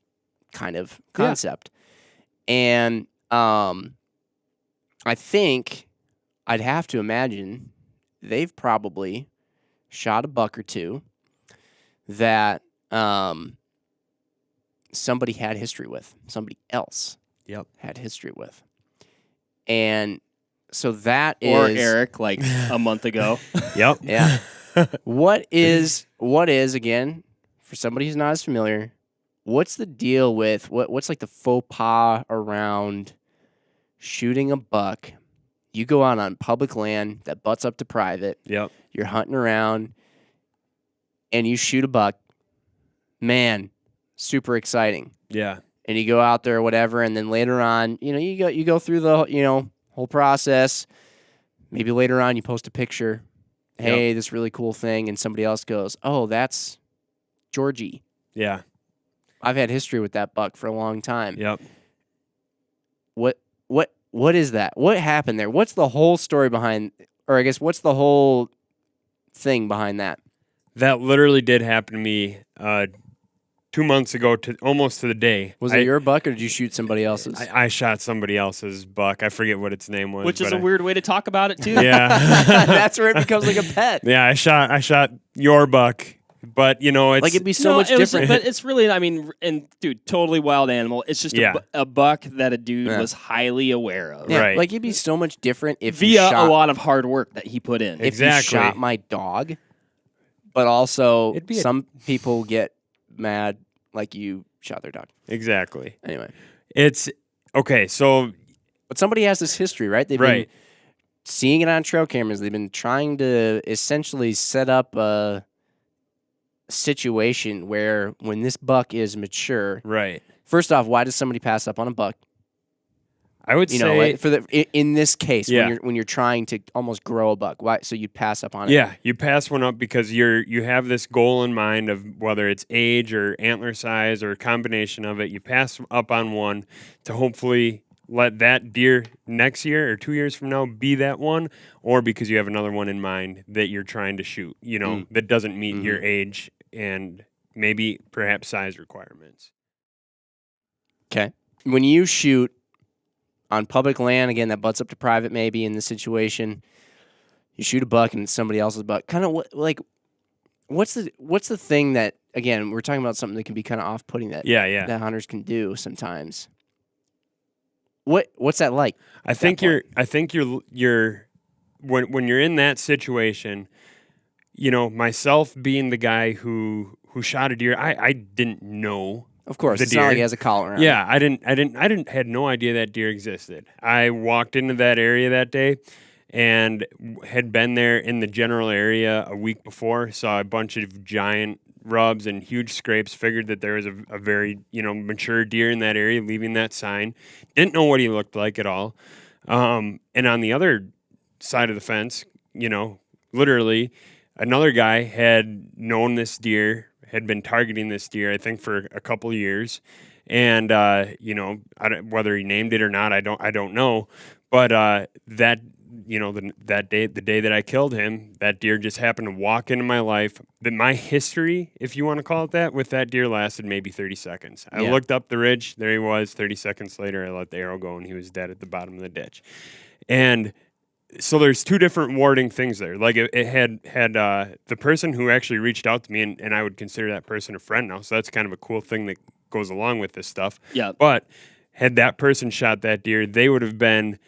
kind of concept. And I think I'd have to imagine they've probably shot a buck or two that somebody had history with, somebody else had history with. And so that or is Eric like a month ago. Yep. Yeah. What is again, for somebody who's not as familiar, what's the deal with what's like the faux pas around shooting a buck? You go out on public land that butts up to private. Yep. You're hunting around, and you shoot a buck. Man, super exciting. Yeah. And you go out there or whatever, and then later on, you go through the whole process. Maybe later on you post a picture. Hey, this really cool thing, and somebody else goes, "Oh, that's Georgie." Yeah. I've had history with that buck for a long time. Yep. What is that? What happened there? What's the whole story behind, or I guess what's the whole thing behind that? That literally did happen to me 2 months ago, to almost to the day. Was it your buck, or did you shoot somebody else's? I shot somebody else's buck. I forget what its name was. Which is a weird way to talk about it too. Yeah. That's where it becomes like a pet. Yeah, I shot your buck, but it's Like it'd be so much different. But it's really, I mean, and dude, totally wild animal. It's just a buck that a dude was highly aware of. Yeah, Right. Like it'd be so much different if Via you shot, a lot of hard work that he put in. if Exactly. you shot my dog. But also, It'd be some people get mad like you shot their dog. Exactly. Anyway, It's okay. So but somebody has this history, right? They've Right. been seeing it on trail cameras. They've been trying to essentially set up a situation where when this buck is mature, right. first off, why does somebody pass up on a buck? I would You say know, like, in this case, Yeah. when you're trying to almost grow a buck, why? So you pass up on it. Yeah, you pass one up because you have this goal in mind of whether it's age or antler size or a combination of it. You pass up on one to hopefully let that deer next year or 2 years from now be that one, or because you have another one in mind that you're trying to shoot, that doesn't meet your age and maybe perhaps size requirements. Okay. When you shoot on public land, again, that butts up to private maybe in this situation, you shoot a buck and it's somebody else's buck. Kind of what's the thing that, again, we're talking about something that can be kind of off-putting that Yeah. hunters can do sometimes. What's that like? I think you're when you're in that situation, myself being the guy who shot a deer, I didn't know. Of course, the it's not like deer. he has a collar on. Yeah, I had no idea that deer existed. I walked into that area that day and had been there in the general area a week before, saw a bunch of giant rubs and huge scrapes, figured that there was a very, mature deer in that area leaving that sign. Didn't know what he looked like at all. And on the other side of the fence, literally another guy had known this deer, had been targeting this deer, I think, for a couple of years, and whether he named it or not, I don't know. But that the day that I killed him, that deer just happened to walk into my life. That my history, if you want to call it that, with that deer lasted maybe 30 seconds. I looked up the ridge, there he was. 30 seconds later, I let the arrow go, and he was dead at the bottom of the ditch. And so there's two different wording things there. Like it had the person who actually reached out to me, and I would consider that person a friend now. So that's kind of a cool thing that goes along with this stuff. Yeah. But had that person shot that deer, they would have been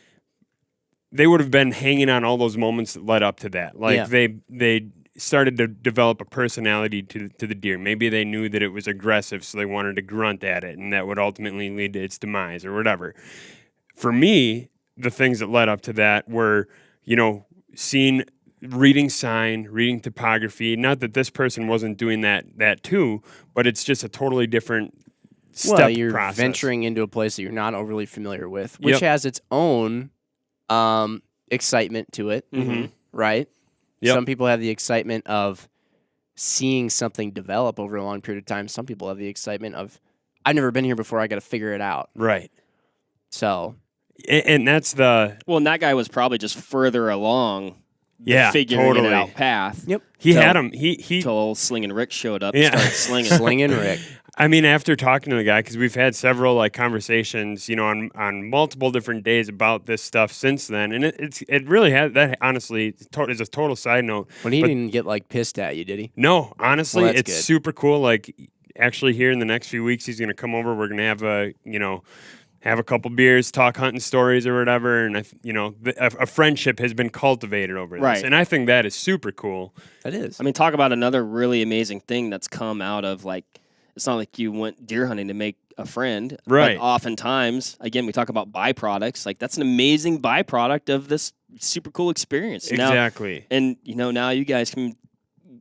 hanging on all those moments that led up to that. Like they started to develop a personality to the deer. Maybe they knew that it was aggressive, so they wanted to grunt at it, and that would ultimately lead to its demise or whatever. For me, the things that led up to that were, reading sign, reading topography. Not that this person wasn't doing that too, but it's just a totally different step Well, you're process. venturing into a place that you're not overly familiar with, which has its own excitement to it, right? Yep. Some people have the excitement of seeing something develop over a long period of time. Some people have the excitement of, I've never been here before, I got to figure it out. Right. So... And that's the... Well, and that guy was probably just further along figuring it out path. Yep. He had him. He Until Slinging Rick showed up Yeah. and started slinging. Slinging Rick. I mean, after talking to the guy, because we've had several conversations, on multiple different days about this stuff since then, and it really has that. Honestly, is a total side note. When he didn't get pissed at you, did he? No, honestly, Well, that's it's good. super cool. Like, actually, here in the next few weeks, he's going to come over. We're going to have a couple beers, talk hunting stories or whatever, and a friendship has been cultivated over this, Right. and I think that is super cool. That is. I mean, talk about another really amazing thing that's come out of It's not like you went deer hunting to make a friend. Right. But oftentimes, again, we talk about byproducts. Like that's an amazing byproduct of this super cool experience. Exactly. Now you guys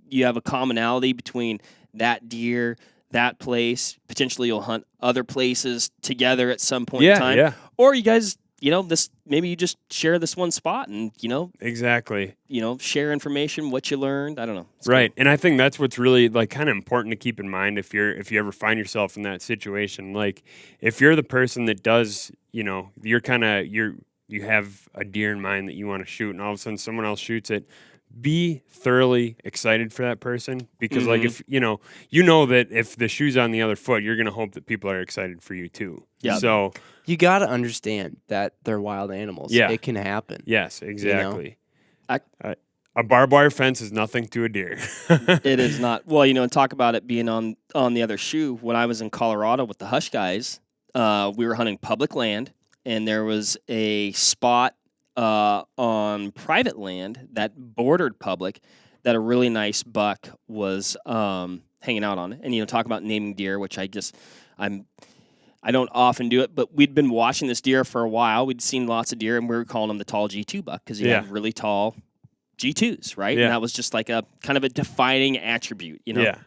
you have a commonality between that deer, that place. Potentially you'll hunt other places together at some point in time. Yeah. Or you guys, maybe you just share this one spot and, Exactly. Share information, what you learned. I don't know. It's Right. And I think that's what's really like kind of important to keep in mind if you ever find yourself in that situation. Like if you're the person that does, you have a deer in mind that you want to shoot and all of a sudden someone else shoots it, be thoroughly excited for that person because like if that if the shoe's on the other foot, you're going to hope that people are excited for you too. Yeah. So You got to understand that they're wild animals. Yeah. It can happen. yes, exactly. I- A barbed wire fence is nothing to a deer. It is not. Well, and talk about it being on the other shoe. When I was in Colorado with the Hush guys, we were hunting public land, and there was a spot on private land that bordered public that a really nice buck was hanging out on. And talk about naming deer, which I don't often do it, but we'd been watching this deer for a while. We'd seen lots of deer, and we were calling him the tall G2 buck because he had really tall G2s, right? Yeah. And that was just like a kind of a defining attribute, Yeah.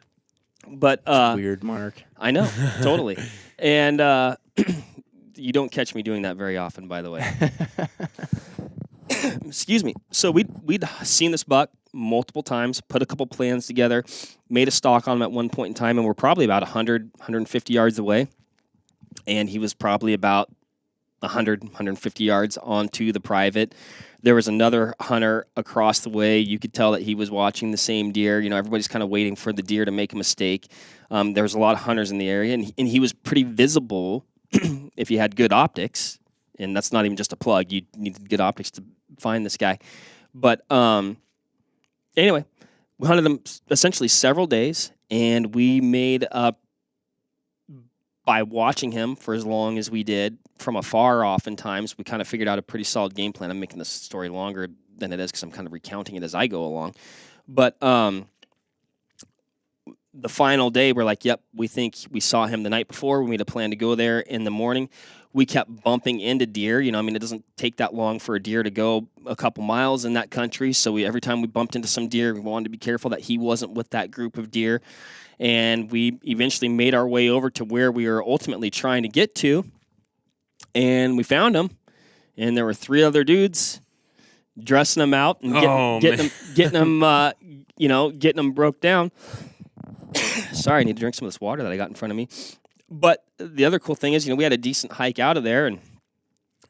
But Weird, Mark. I know, totally. And you don't catch me doing that very often, by the way. Excuse me. So we'd seen this buck multiple times, put a couple plans together, made a stalk on him at one point in time, and we're probably about 100, 150 yards away. And he was probably about 100, 150 yards onto the private. There was another hunter across the way. You could tell that he was watching the same deer. Everybody's kind of waiting for the deer to make a mistake. There was a lot of hunters in the area, and he was pretty visible if you had good optics. And that's not even just a plug. You needed good optics to find this guy. But anyway, we hunted them essentially several days, and we made up by watching him for as long as we did from afar. Oftentimes, we kind of figured out a pretty solid game plan. I'm making this story longer than it is because I'm kind of recounting it as I go along. But the final day, we're like, yep, we think we saw him the night before. We made a plan to go there in the morning. We kept bumping into deer. It doesn't take that long for a deer to go a couple miles in that country. So every time we bumped into some deer, we wanted to be careful that he wasn't with that group of deer. And we eventually made our way over to where we were ultimately trying to get to. And we found him. And there were 3 other dudes dressing him out and getting them broke down. Sorry, I need to drink some of this water that I got in front of me. But the other cool thing is, we had a decent hike out of there,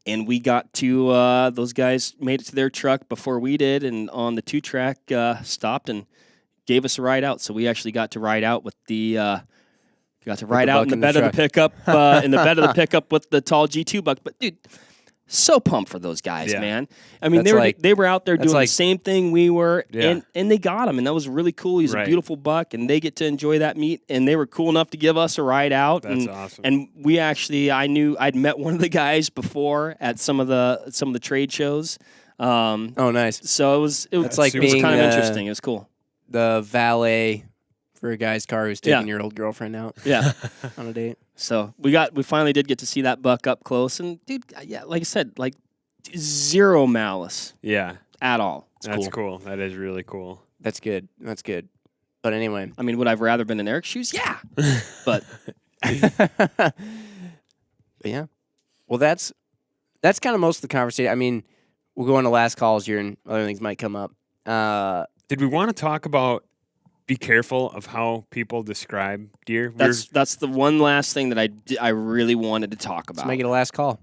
and we got to those guys made it to their truck before we did, and on the 2-track stopped and gave us a ride out. So we actually got to ride out with the out in the bed of the pickup in the bed of the pickup with the tall G2 buck. But dude, so pumped for those guys, man. I mean, they were out there doing the same thing we were, and they got him, and that was really cool. He's a beautiful buck, and they get to enjoy that meat, and they were cool enough to give us a ride out. That's awesome. And we actually, I'd met one of the guys before at some of the trade shows. Oh, nice. So it was like being kind of interesting. It was cool. The valet for a guy's car who's taking your old girlfriend out. Yeah, on a date. So we finally did get to see that buck up close, and dude, like I said, like zero malice. Yeah, at all. That's cool. That is really cool. That's good. But anyway, I mean, would I've rather been in Eric's shoes? Yeah, but yeah. Well, that's kind of most of the conversation. I mean, we'll go on to last calls here, and other things might come up. Did we want to talk about? Be careful of how people describe deer. That's the one last thing that I really wanted to talk about. Let's make it a last call.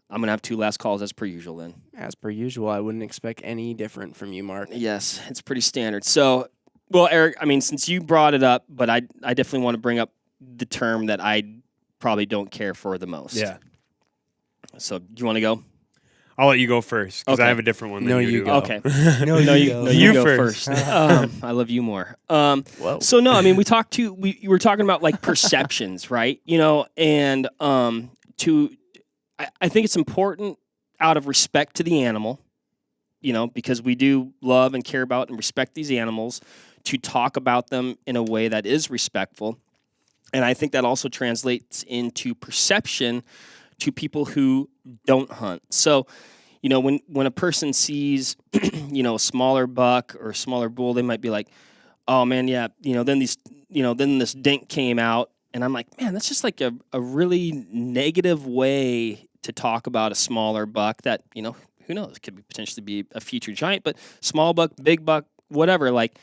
I'm gonna have 2 last calls as per usual. Then, as per usual, I wouldn't expect any different from you, Mark. Yes, it's pretty standard. So, well, Eric, I mean, since you brought it up, but I definitely want to bring up the term that I probably don't care for the most. Yeah. So, do you want to go? I'll let you go first because Okay. I have a different one. No, than you do. go. Okay. No, you go. You go first. first. I love you more. Whoa. So no, I mean, we were talking about like perceptions, right? And I think it's important out of respect to the animal, because we do love and care about and respect these animals, to talk about them in a way that is respectful. And I think that also translates into perception to people who don't hunt. So, when a person sees, a smaller buck or a smaller bull, they might be like, oh man, yeah, then this dink came out. And I'm like, man, that's just like a really negative way to talk about a smaller buck that, who knows, could potentially be a future giant, but small buck, big buck, whatever, like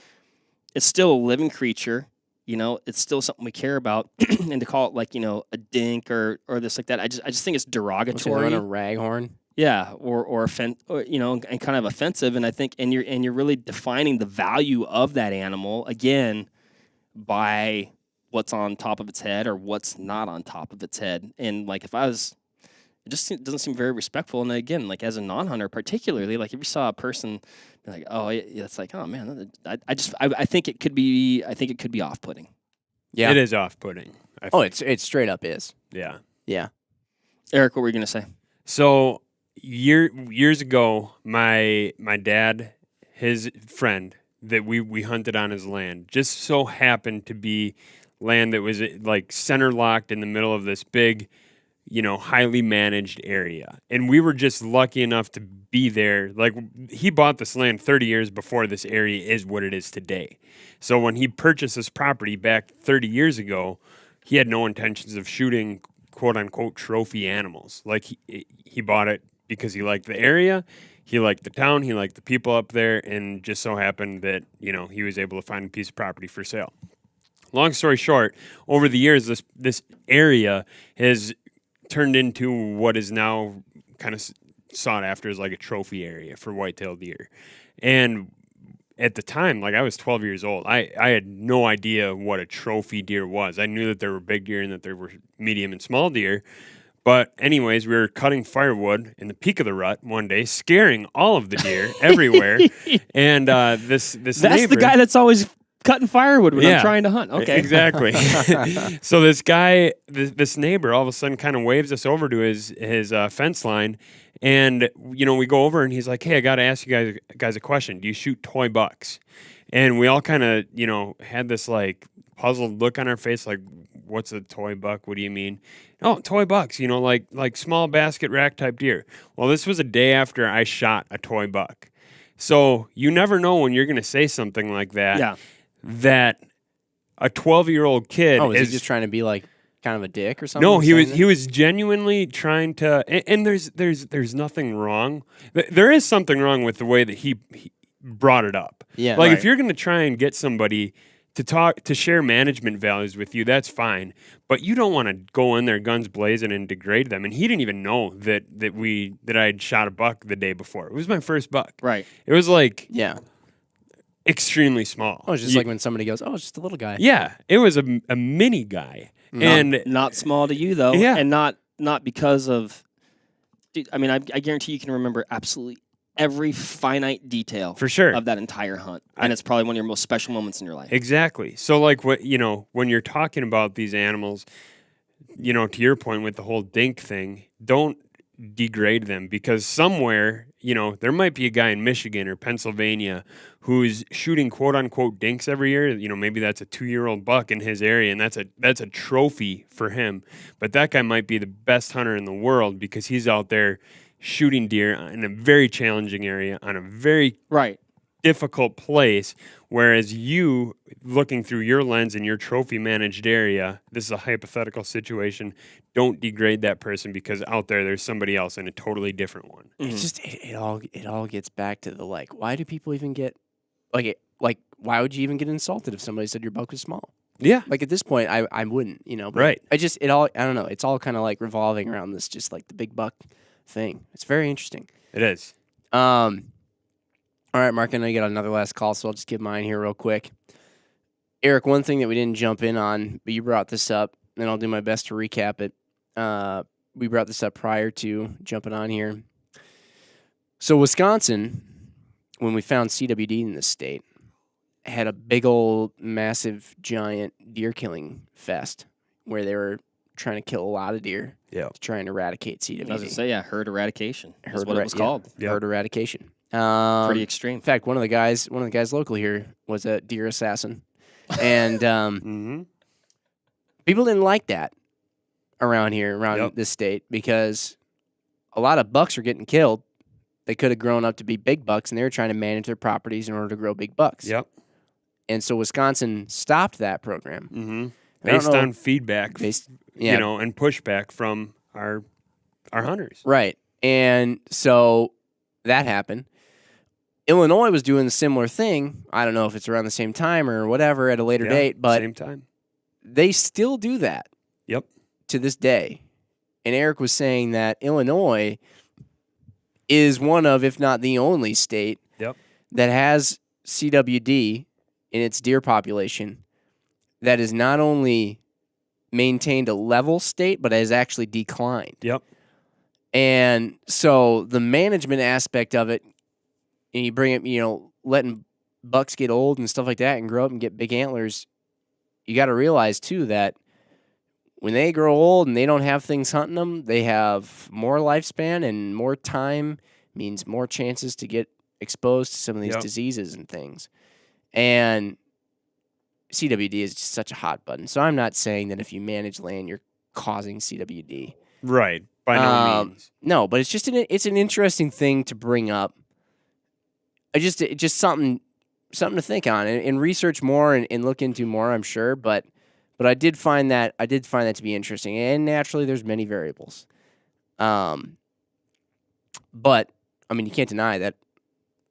it's still a living creature. It's still something we care about, and to call it like a dink or this like that, I just think it's derogatory. A raghorn. Yeah, or and kind of offensive. And I think and you're really defining the value of that animal again by what's on top of its head or what's not on top of its head. And like it just doesn't seem very respectful. And again, like as a non-hunter, particularly, like if you saw a person like, oh, yeah, it's like, oh man, I think it could be off-putting. Yeah, it is off-putting. It straight up is. Yeah. Eric, what were you gonna say? So years ago, my dad, his friend that we hunted on his land, just so happened to be land that was like center locked in the middle of this big, highly managed area. And we were just lucky enough to be there. Like he bought this land 30 years before this area is what it is today. So when he purchased this property back 30 years ago, he had no intentions of shooting quote unquote trophy animals. Like he bought it because he liked the area, he liked the town, he liked the people up there, and just so happened that, he was able to find a piece of property for sale. Long story short, over the years, this area has turned into what is now kind of sought after as like a trophy area for white-tailed deer. And at the time, like I was 12 years old, I had no idea what a trophy deer was. I knew that there were big deer and that there were medium and small deer. But anyways, we were cutting firewood in the peak of the rut one day, scaring all of the deer everywhere. And this That's neighbor, the guy that's always cutting firewood when I'm trying to hunt. Okay. Exactly. So this guy, this neighbor, all of a sudden kind of waves us over to his fence line. And, we go over and he's like, hey, I got to ask you guys a question. Do you shoot toy bucks? And we all kind of, had this like puzzled look on our face, like, what's a toy buck? What do you mean? Oh, toy bucks, like small basket rack type deer. Well, this was a day after I shot a toy buck. So you never know when you're going to say something like that. Yeah. That a 12-year-old kid is he just trying to be like kind of a dick or something? No, he was genuinely trying to, and there's nothing wrong. There is something wrong with the way that he brought it up. Yeah, like right. If you're going to try and get somebody to share management values with you, that's fine. But you don't want to go in there guns blazing and degrade them. And he didn't even know that I had shot a buck the day before. It was my first buck. Right. It was like Yeah. extremely small. Oh, it's just like when somebody goes, "Oh, it's just a little guy." Yeah, it was a mini guy, and Not small to you though. Yeah. And not because of. Dude, I mean, I guarantee you can remember absolutely every finite detail for sure of that entire hunt, and it's probably one of your most special moments in your life. Exactly. So, like, when you're talking about these animals, to your point with the whole dink thing, don't degrade them, because somewhere, there might be a guy in Michigan or Pennsylvania who's shooting quote unquote dinks every year. Maybe that's a 2-year-old buck in his area, and that's a trophy for him. But that guy might be the best hunter in the world because he's out there shooting deer in a very challenging area on a very difficult place, whereas you, looking through your lens in your trophy managed area, this is a hypothetical situation, don't degrade that person because out there's somebody else in a totally different one. It's just it all gets back to the like, why do people even get like why would you even get insulted if somebody said your buck was small? Yeah. Like at this point I wouldn't, but right. I don't know, it's all kind of like revolving around this just like the big buck thing. It's very interesting. It is. All right, Mark, I know you got another last call, so I'll just give mine here real quick. Eric, one thing that we didn't jump in on, but you brought this up, and I'll do my best to recap it. We brought this up prior to jumping on here. So Wisconsin, when we found CWD in this state, had a big old, massive, giant deer killing fest where they were trying to kill a lot of deer to try and eradicate CWD. I was going to say, herd eradication. That's what it was called. Yeah. Herd eradication. Pretty extreme. In fact, one of the guys local here was a deer assassin, and people didn't like that around here, around Yep. this state, because a lot of bucks are getting killed. They could have grown up to be big bucks, and they were trying to manage their properties in order to grow big bucks. Yep. And so Wisconsin stopped that program. Mm-hmm. I don't Based know- on feedback, yeah, and pushback from our hunters. right. And so that happened. Illinois was doing a similar thing. I don't know if it's around the same time or whatever at a later Yeah, date, but same time. they still do that Yep. to this day. And Eric was saying that Illinois is one of, if not the only state Yep. that has CWD in its deer population that is not only maintained a level state, but has actually declined. Yep. And so the management aspect of it, and you bring it, letting bucks get old and stuff like that and grow up and get big antlers, you got to realize too that when they grow old and they don't have things hunting them, they have more lifespan, and more time means more chances to get exposed to some of these Yep. diseases and things. And CWD is just such a hot button. So I'm not saying that if you manage land, you're causing CWD. Right. By no means. No, but it's just it's an interesting thing to bring up. It's just something to think on and research more and look into more, I'm sure. But I did find that to be interesting. And naturally, there's many variables. But I mean, you can't deny that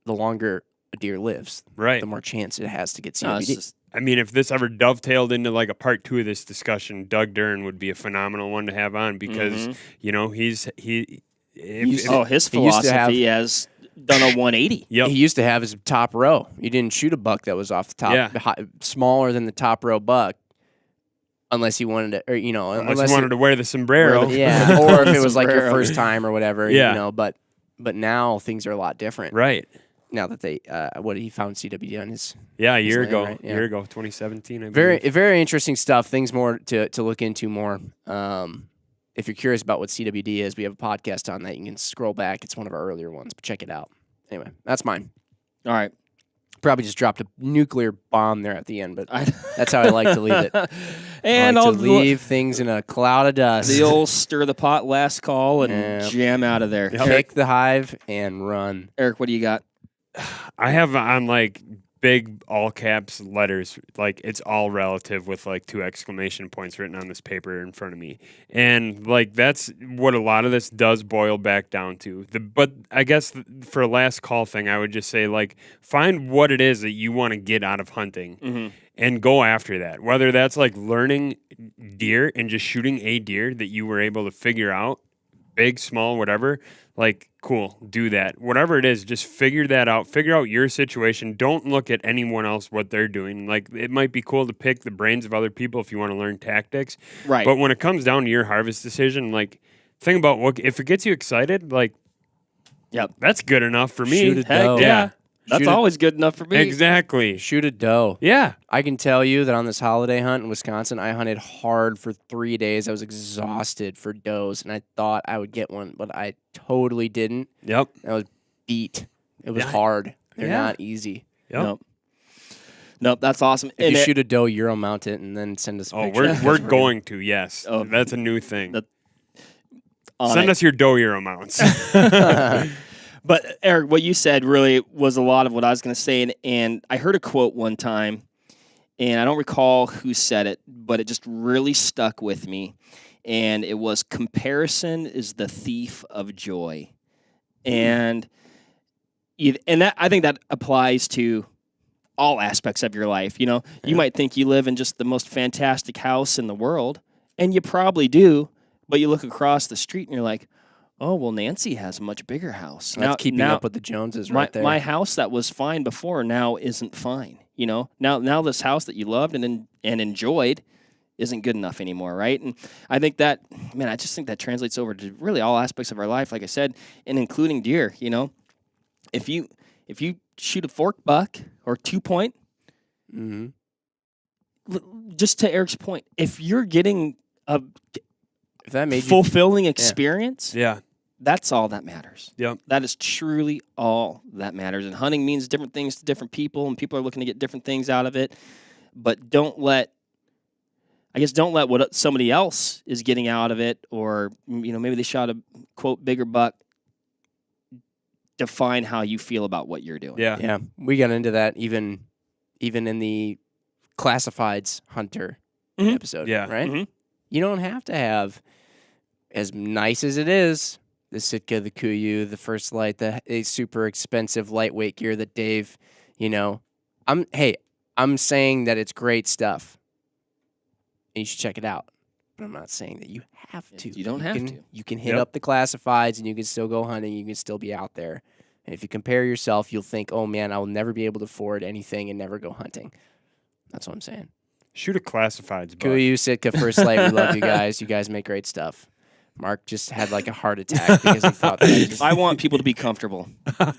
the longer a deer lives, Right. the more chance it has to get No, it's CWD. just- I mean, if this ever dovetailed into like a part 2 of this discussion, Doug Dern would be a phenomenal one to have on because used his to philosophy has done a 180. Yep. He used to have his top row. You didn't shoot a buck that was off the top, Yeah. smaller than the top row buck, unless he wanted to, or unless you wanted to wear the sombrero. yeah, or if it was like your Sombrero. first time or whatever. Yeah. But now things are a lot different. Right. Now that they, he found CWD on his. Yeah, a His year land, ago. right? Yeah. Year ago, 2017. I Very believe. very interesting stuff. Things more to look into more. If you're curious about what CWD is, we have a podcast on that. You can scroll back. It's one of our earlier ones, but check it out. Anyway, that's mine. All right. Probably just dropped a nuclear bomb there at the end, but I- that's how I like to leave it. And I like I'll to leave things in a cloud of dust. the old stir the pot last call and Yeah. jam out of there. Kick the hive and run. Eric, what do you got? I have on like big all caps letters, like it's all relative with like 2 exclamation points written on this paper in front of me. And like that's what a lot of this does boil back down to. But I guess for a last call thing, I would just say like find what it is that you want to get out of hunting and go after that. Whether that's like learning deer and just shooting a deer that you were able to figure out, big, small, whatever, like, cool, do that. Whatever it is, just figure that out. Figure out your situation. Don't look at anyone else, what they're doing. Like, it might be cool to pick the brains of other people if you want to learn tactics. Right. But when it comes down to your harvest decision, like, think about what, if it gets you excited, like, Yep. that's good enough for me. Shoot a Heck doe. yeah. That's Shoot it. always good enough for me. Exactly. Shoot a doe. Yeah. I can tell you that on this holiday hunt in Wisconsin, I hunted hard for 3 days. I was exhausted for does, and I thought I would get one, but I totally didn't. Yep. I was beat. It was Yeah. hard. They're Yeah. not easy. Yep. Nope, that's awesome. If And you it- shoot a doe, Euro mount it and then send us a Oh, picture. we're going to, yes. Oh. That's a new thing. That- on Send it. us your doe Euro mounts. But Eric, what you said really was a lot of what I was going to say, and I heard a quote one time, and I don't recall who said it, but it just really stuck with me, and it was comparison is the thief of joy, and that I think that applies to all aspects of your life. You know, you might think you live in just the most fantastic house in the world, and you probably do, but you look across the street and you're like, oh, well, Nancy has a much bigger house. That's keeping up with the Joneses right there. My house that was fine before now isn't fine. You know, now this house that you loved and enjoyed isn't good enough anymore, right? And I think that, man, I just think that translates over to really all aspects of our life, like I said, and including deer. You know, if you shoot a fork buck or 2-point, Mm-hmm. just to Eric's point, if you're getting a If that made you fulfilling experience, Yeah. that's all that matters. Yep. That is truly all that matters. And hunting means different things to different people, and people are looking to get different things out of it. But don't let I guess don't let what somebody else is getting out of it, or maybe they shot a quote bigger buck, define how you feel about what you're doing. Yeah, we got into that even in the classifieds hunter episode. Yeah. Right. Mm-hmm. You don't have to have, as nice as it is, the Sitka, the Kuiu, the First Light, the super expensive lightweight gear that Dave. I'm saying that it's great stuff, and you should check it out. But I'm not saying that you have to. You don't have to. You can hit up the classifieds, and you can still go hunting. You can still be out there. And if you compare yourself, you'll think, oh, man, I will never be able to afford anything and never go hunting. That's what I'm saying. Shoot a classifieds buck. Kuiu, Sitka, First Light, we love you guys. You guys make great stuff. Mark just had like a heart attack because he thought that I want people to be comfortable.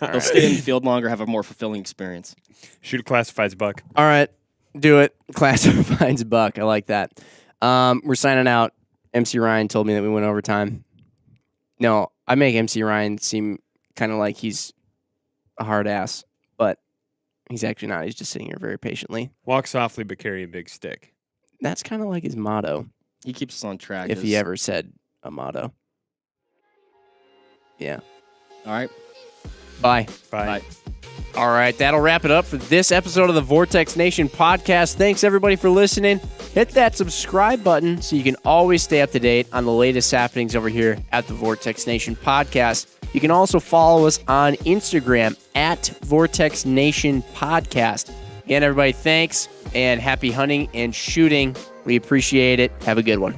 They'll stay in the field longer, have a more fulfilling experience. Shoot a classifieds buck. All right, do it. Classifieds buck. I like that. We're signing out. MC Ryan told me that we went over time. No, I make MC Ryan seem kind of like he's a hard ass, but he's actually not. He's just sitting here very patiently. Walk softly but carry a big stick. That's kind of like his motto, He keeps us on track. if he ever said a motto. Yeah. All right. Bye. Bye. All right, that'll wrap it up for this episode of the Vortex Nation podcast. Thanks, everybody, for listening. Hit that subscribe button so you can always stay up to date on the latest happenings over here at the Vortex Nation podcast. You can also follow us on Instagram at Vortex Nation Podcast. Again, everybody, thanks, and happy hunting and shooting. We appreciate it. Have a good one.